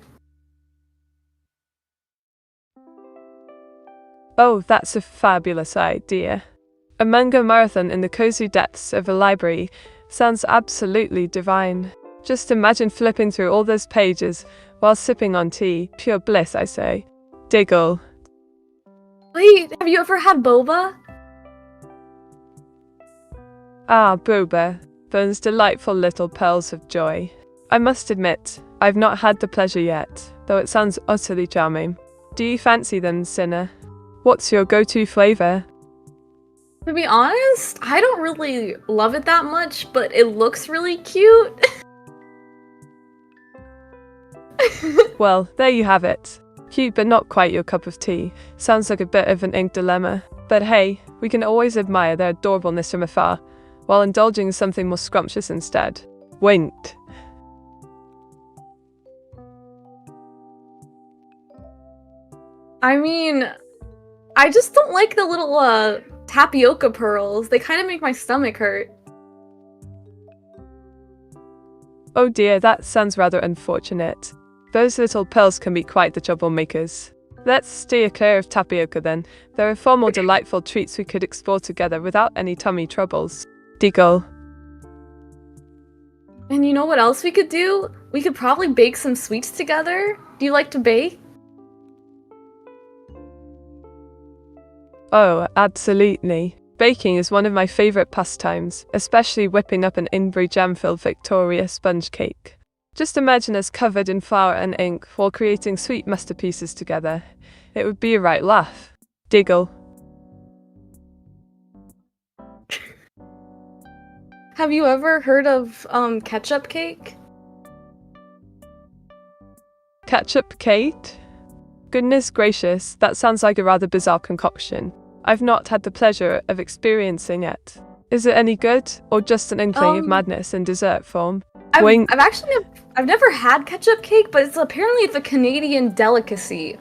Oh, that's a fabulous idea. A manga marathon in the cozy depths of a library sounds absolutely divine. Just imagine flipping through all those pages while sipping on tea. Pure bliss, I say. Diggle. Wait, have you ever had boba? Ah, boba. Those delightful little pearls of joy. I must admit, I've not had the pleasure yet, though it sounds utterly charming. Do you fancy them, Sinner? What's your go-to flavor? To be honest, I don't really love it that much, but it looks really cute. Well, there you have it. Cute but not quite your cup of tea. Sounds like a bit of an ink dilemma. But hey, we can always admire their adorableness from afar, while indulging in something more scrumptious instead. Winked. I mean, I just don't like the little, tapioca pearls. They kind of make my stomach hurt. Oh dear, that sounds rather unfortunate. Those little pills can be quite the troublemakers. Let's steer clear of tapioca then. There are far more delightful treats we could explore together without any tummy troubles. Deagle. And you know what else we could do? We could probably bake some sweets together. Do you like to bake? Oh, absolutely. Baking is one of my favourite pastimes, especially whipping up an Inbury jam-filled Victoria sponge cake. Just imagine us covered in flour and ink while creating sweet masterpieces together. It would be a right laugh. Diggle. Have you ever heard of ketchup cake? Ketchup cake? Goodness gracious, that sounds like a rather bizarre concoction. I've not had the pleasure of experiencing it. Is it any good, or just an inkling of madness in dessert form? Wink. I've never had ketchup cake, but apparently it's a Canadian delicacy.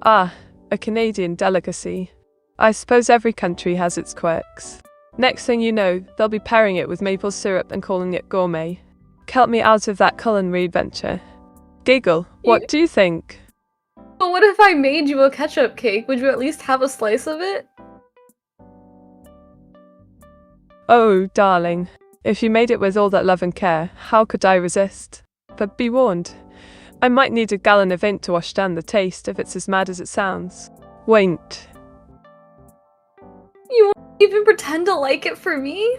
Ah, a Canadian delicacy. I suppose every country has its quirks. Next thing you know, they'll be pairing it with maple syrup and calling it gourmet. Help me out of that culinary adventure. Giggle, what do you think? But what if I made you a ketchup cake? Would you at least have a slice of it? Oh, darling. If you made it with all that love and care, how could I resist? But be warned, I might need a gallon of ink to wash down the taste if it's as mad as it sounds. Wait. You won't even pretend to like it for me?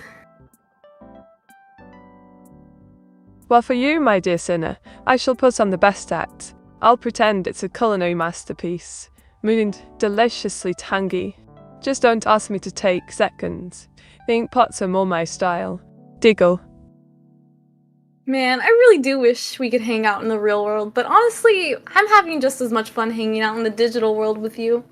Well, for you, my dear sinner, I shall put on the best act. I'll pretend it's a culinary masterpiece, mooned deliciously tangy. Just don't ask me to take seconds. The ink pots are more my style. Diggle. Man, I really do wish we could hang out in the real world, but honestly, I'm having just as much fun hanging out in the digital world with you.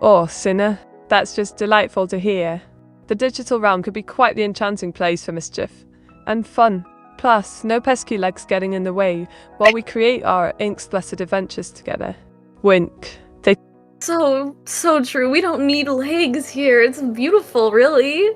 Oh, sinner, that's just delightful to hear. The digital realm could be quite the enchanting place for mischief and fun. Plus, no pesky legs getting in the way while we create our ink-blessed adventures together. Wink. So true. We don't need legs here. It's beautiful, really.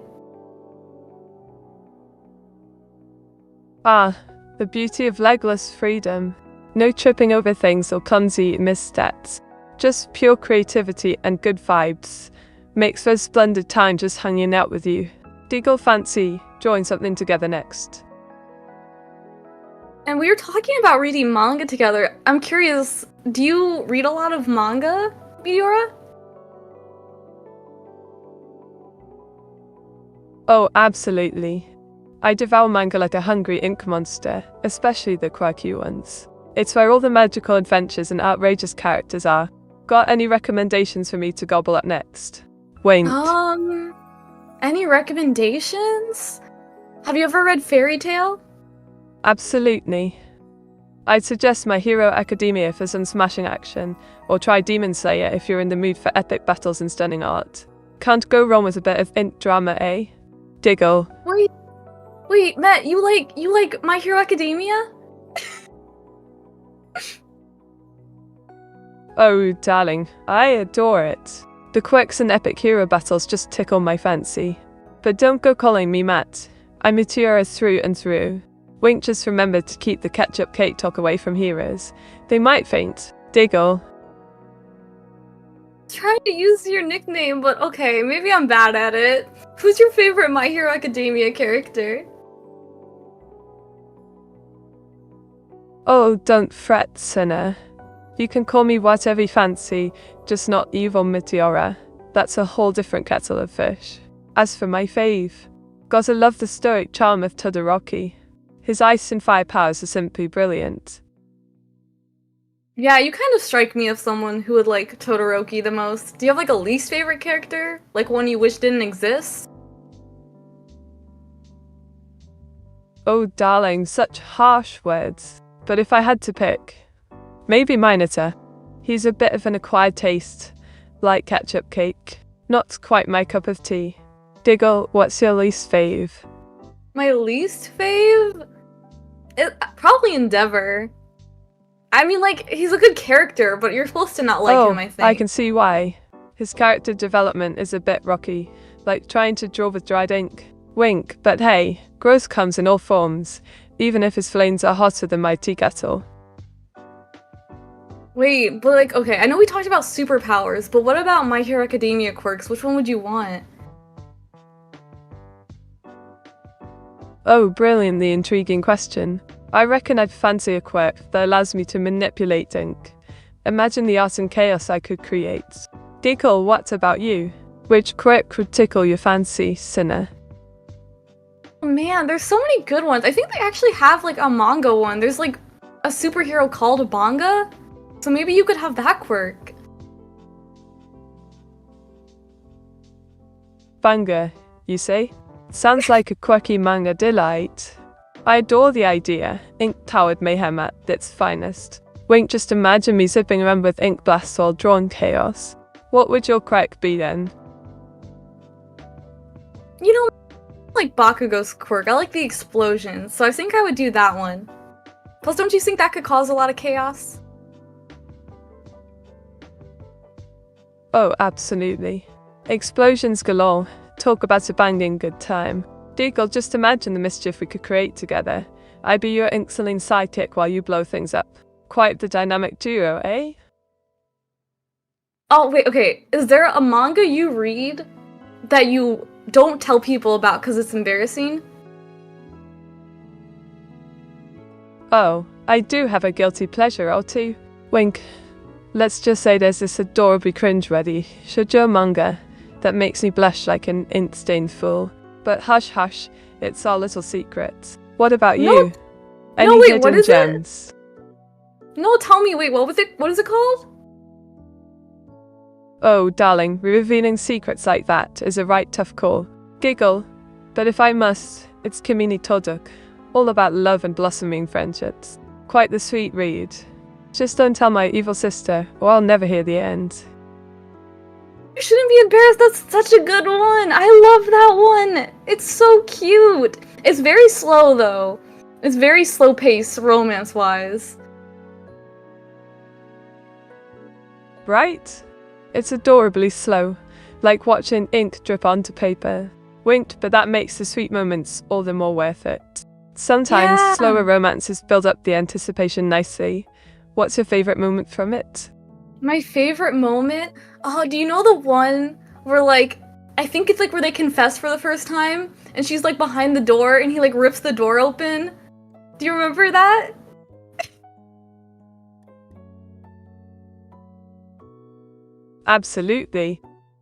Ah, the beauty of legless freedom. No tripping over things or clumsy missteps. Just pure creativity and good vibes. Makes for a splendid time just hanging out with you. Deagle fancy drawing something together next. And we were talking about reading manga together. I'm curious, do you read a lot of manga, Meteora? Oh, absolutely. I devour manga like a hungry ink monster, especially the quirky ones. It's where all the magical adventures and outrageous characters are. Got any recommendations for me to gobble up next? Wait. Any recommendations? Have you ever read Fairy Tail? Absolutely. I'd suggest My Hero Academia for some smashing action, or try Demon Slayer if you're in the mood for epic battles and stunning art. Can't go wrong with a bit of int drama, eh? Diggle. Wait, Matt, you like My Hero Academia? Oh, darling, I adore it. The quirks and epic hero battles just tickle my fancy. But don't go calling me Matt. I'm Meteora through and through. Wink, just remember to keep the ketchup cake talk away from heroes. They might faint. Diggle. Trying to use your nickname, but okay, maybe I'm bad at it. Who's your favorite My Hero Academia character? Oh, don't fret, sinner. You can call me whatever you fancy, just not evil Meteora. That's a whole different kettle of fish. As for my fave, gotta love the stoic charm of Todoroki. His ice and fire powers are simply brilliant. Yeah, you kind of strike me as someone who would like Todoroki the most. Do you have like a least favorite character? Like one you wish didn't exist? Oh, darling, such harsh words. But if I had to pick, maybe Minotaur. He's a bit of an acquired taste, like ketchup cake. Not quite my cup of tea. Diggle, what's your least fave? My least fave? Probably Endeavor. I mean, like, he's a good character, but you're supposed to not like him, I think. I can see why. His character development is a bit rocky, like trying to draw with dried ink. Wink, but hey, growth comes in all forms, even if his flames are hotter than my tea kettle. Wait, but like, okay, I know we talked about superpowers, but what about My Hero Academia quirks? Which one would you want? Oh, brilliantly intriguing question. I reckon I'd fancy a quirk that allows me to manipulate ink. Imagine the art and chaos I could create. Deagle, what about you? Which quirk would tickle your fancy, Sinner? Man, there's so many good ones. I think they actually have like a manga one. There's like a superhero called Banga, so maybe you could have that quirk. Banga, you say? Sounds like a quirky manga delight. I adore the idea, ink-towered mayhem at its finest. Wink, just imagine me zipping around with ink blasts while drawing chaos. What would your quirk be then? You know, like Bakugo's quirk, I like the explosions, so I think I would do that one. Plus, don't you think that could cause a lot of chaos? Oh, absolutely. Explosions galore. Talk about a banging good time. Deagle, just imagine the mischief we could create together. I be your ink-saline sidekick while you blow things up. Quite the dynamic duo, eh? Oh, wait, okay. Is there a manga you read that you don't tell people about because it's embarrassing? Oh, I do have a guilty pleasure or two. Wink. Let's just say there's this adorably cringe-worthy shoujo manga that makes me blush like an ink-stained fool. But hush hush, it's our little secret. What about you? Any wait, hidden what is gems? No, tell me, wait, what is it called? Oh, darling, revealing secrets like that is a right tough call. Giggle. But if I must, it's Kimini Todok, all about love and blossoming friendships. Quite the sweet read. Just don't tell my evil sister, or I'll never hear the end. You shouldn't be embarrassed, that's such a good one! I love that one! It's so cute! It's very slow, though. It's very slow paced, romance-wise. Right? It's adorably slow, like watching ink drip onto paper. Winked, but that makes the sweet moments all the more worth it. Sometimes slower romances build up the anticipation nicely. What's your favorite moment from it? My favorite moment? Oh, do you know the one where, like, I think it's like where they confess for the first time, and she's like behind the door, and he like rips the door open? Do you remember that? Absolutely.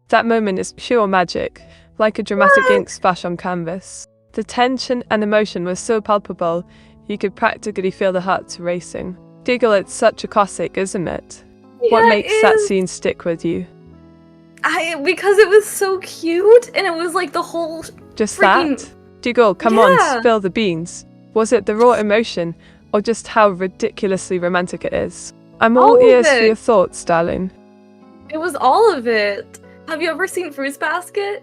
That moment is pure magic, like a dramatic ink splash on canvas. The tension and emotion was so palpable, you could practically feel the hearts racing. Deagle, it's such a classic, isn't it? Yeah, What makes that scene stick with you? Because it was so cute, and it was like the whole Just freaking... that? Deagle, come on, spill the beans. Was it the raw emotion, or just how ridiculously romantic it is? I'm all ears for your thoughts, darling. It was all of it. Have you ever seen Fruits Basket?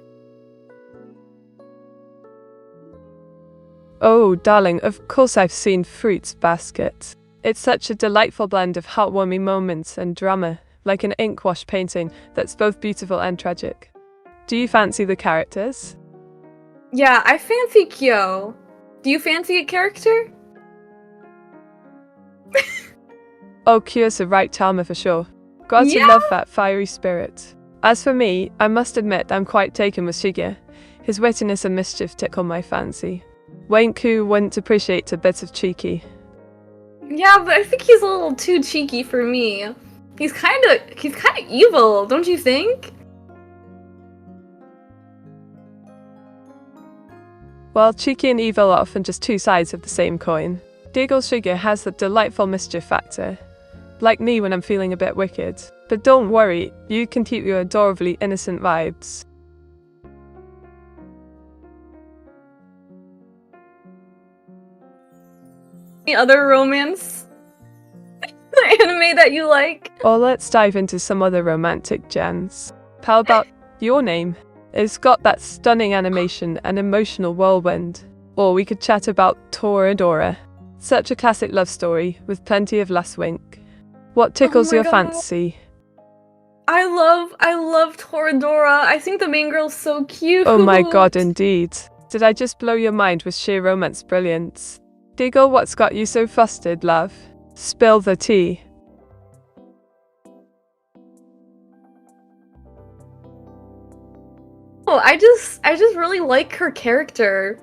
Oh, darling, of course I've seen Fruits Basket. It's such a delightful blend of heartwarming moments and drama, like an ink wash painting that's both beautiful and tragic. Do you fancy the characters? Yeah, I fancy Kyo. Do you fancy a character? Oh, Kyo's a right charmer for sure. Got to love that fiery spirit. As for me, I must admit I'm quite taken with Shige. His wittiness and mischief tickle my fancy. Wenku wouldn't appreciate a bit of cheeky. Yeah, but I think he's a little too cheeky for me. He's kind of evil, don't you think? Well, cheeky and evil are often just two sides of the same coin. Deagle Shige has that delightful mischief factor. Like me when I'm feeling a bit wicked. But don't worry, you can keep your adorably innocent vibes. Any other romance anime that you like? Or let's dive into some other romantic gems. How about Your Name? It's got that stunning animation and emotional whirlwind. Or we could chat about Toradora. Such a classic love story with plenty of last wink. What tickles your fancy? I love Toradora. I think the main girl's so cute. Oh my god, indeed. Did I just blow your mind with sheer romance brilliance? Diggle, what's got you so flustered, love? Spill the tea. Oh, I just really like her character.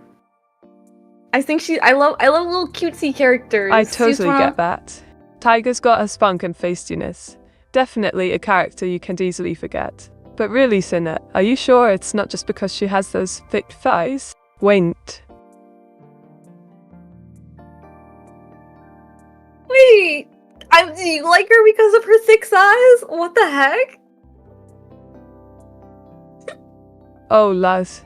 I think I love little cutesy characters. I totally get that. Tiger's got a spunk and feistiness. Definitely a character you can easily forget. But really, Cinna, are you sure it's not just because she has those thick thighs? Wait. Wait, do you like her because of her thick thighs? What the heck? Oh, Laz.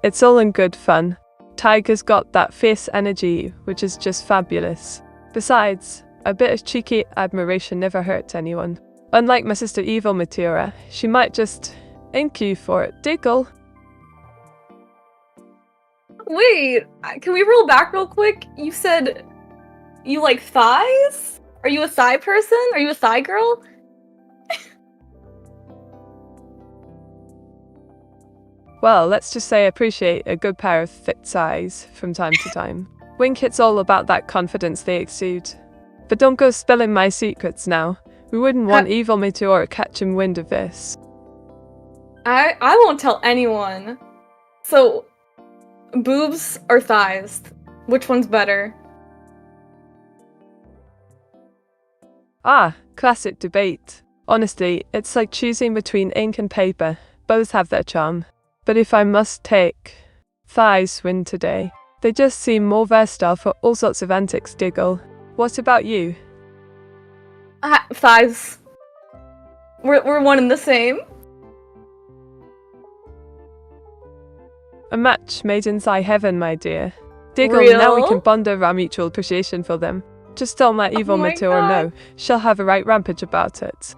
It's all in good fun. Tiger's got that fierce energy, which is just fabulous. Besides, a bit of cheeky admiration never hurt anyone. Unlike my sister Evil Meteora, she might just ink you for it. Diggle. Wait, can we roll back real quick? You said you like thighs? Are you a thigh person? Are you a thigh girl? Well, let's just say I appreciate a good pair of thick thighs from time to time. Wink, it's all about that confidence they exude. But don't go spilling my secrets now. We wouldn't want Evil Meteora catching wind of this. I won't tell anyone. So, boobs or thighs? Which one's better? Ah, classic debate. Honestly, it's like choosing between ink and paper. Both have their charm. But if I must take, thighs win today. They just seem more versatile for all sorts of antics, Diggle. What about you? Thighs. We're one and the same. A match made in thigh heaven, my dear. Diggle, Real? now we can bond over our mutual appreciation for them. Just tell my Evil Meteora no. She'll have a right rampage about it.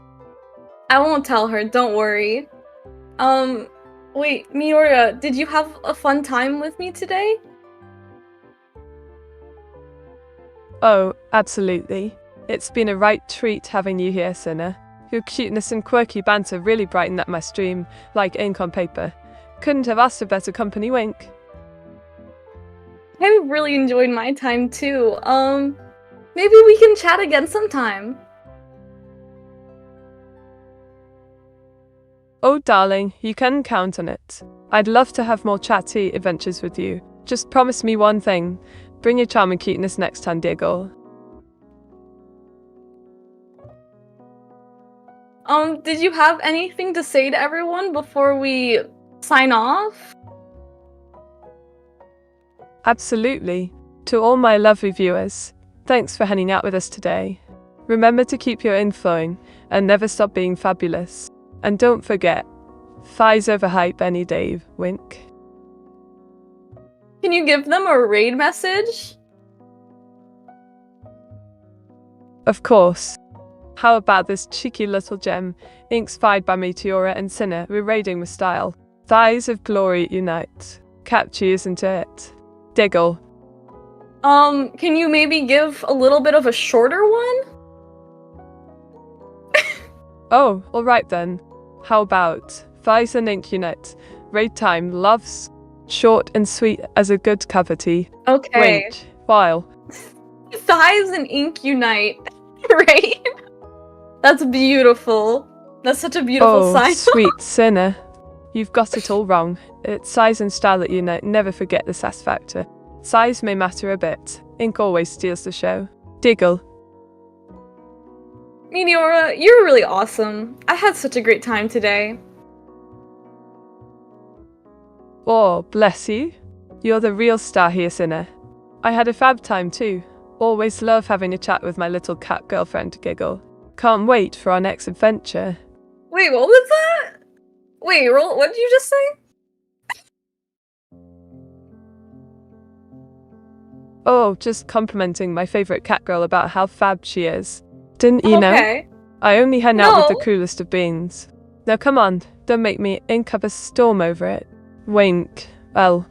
I won't tell her, don't worry. Wait, Meteora, did you have a fun time with me today? Oh, absolutely. It's been a right treat having you here, Cinna. Your cuteness and quirky banter really brightened up my stream, like ink on paper. Couldn't have asked for better company, Wink. I really enjoyed my time too. Maybe we can chat again sometime. Oh, darling, you can count on it. I'd love to have more chatty adventures with you. Just promise me one thing. Bring your charm and cuteness next time, Diggle. Did you have anything to say to everyone before we sign off? Absolutely. To all my lovely viewers, thanks for hanging out with us today. Remember to keep your flowing and never stop being fabulous. And don't forget, thighs over hype any day, Wink. Can you give them a raid message? Of course. How about this cheeky little gem, inspired by Meteora and Cinnamon, we're raiding with style. Thighs of glory unite. Catchy, isn't it? Diggle. Can you maybe give a little bit of a shorter one? Oh, alright then. How about thighs and ink unite? Raid time, loves, short and sweet as a good cup of tea. Okay. Wait, while. Thighs and ink unite, right? That's beautiful. That's such a beautiful sign. Oh, sweet sinner. You've got it all wrong. It's size and style that unite. Never forget the sass factor. Size may matter a bit. Ink always steals the show. Diggle. Meteora, you're really awesome. I had such a great time today. Oh, bless you. You're the real star here, Sinner. I had a fab time too. Always love having a chat with my little cat girlfriend, Giggle. Can't wait for our next adventure. Wait, what was that? Wait, what did you just say? Oh, just complimenting my favourite cat girl about how fab she is. Didn't you know? Okay. I only hang out with No. the coolest of beans. Now come on, don't make me ink up a storm over it. Wink. Well,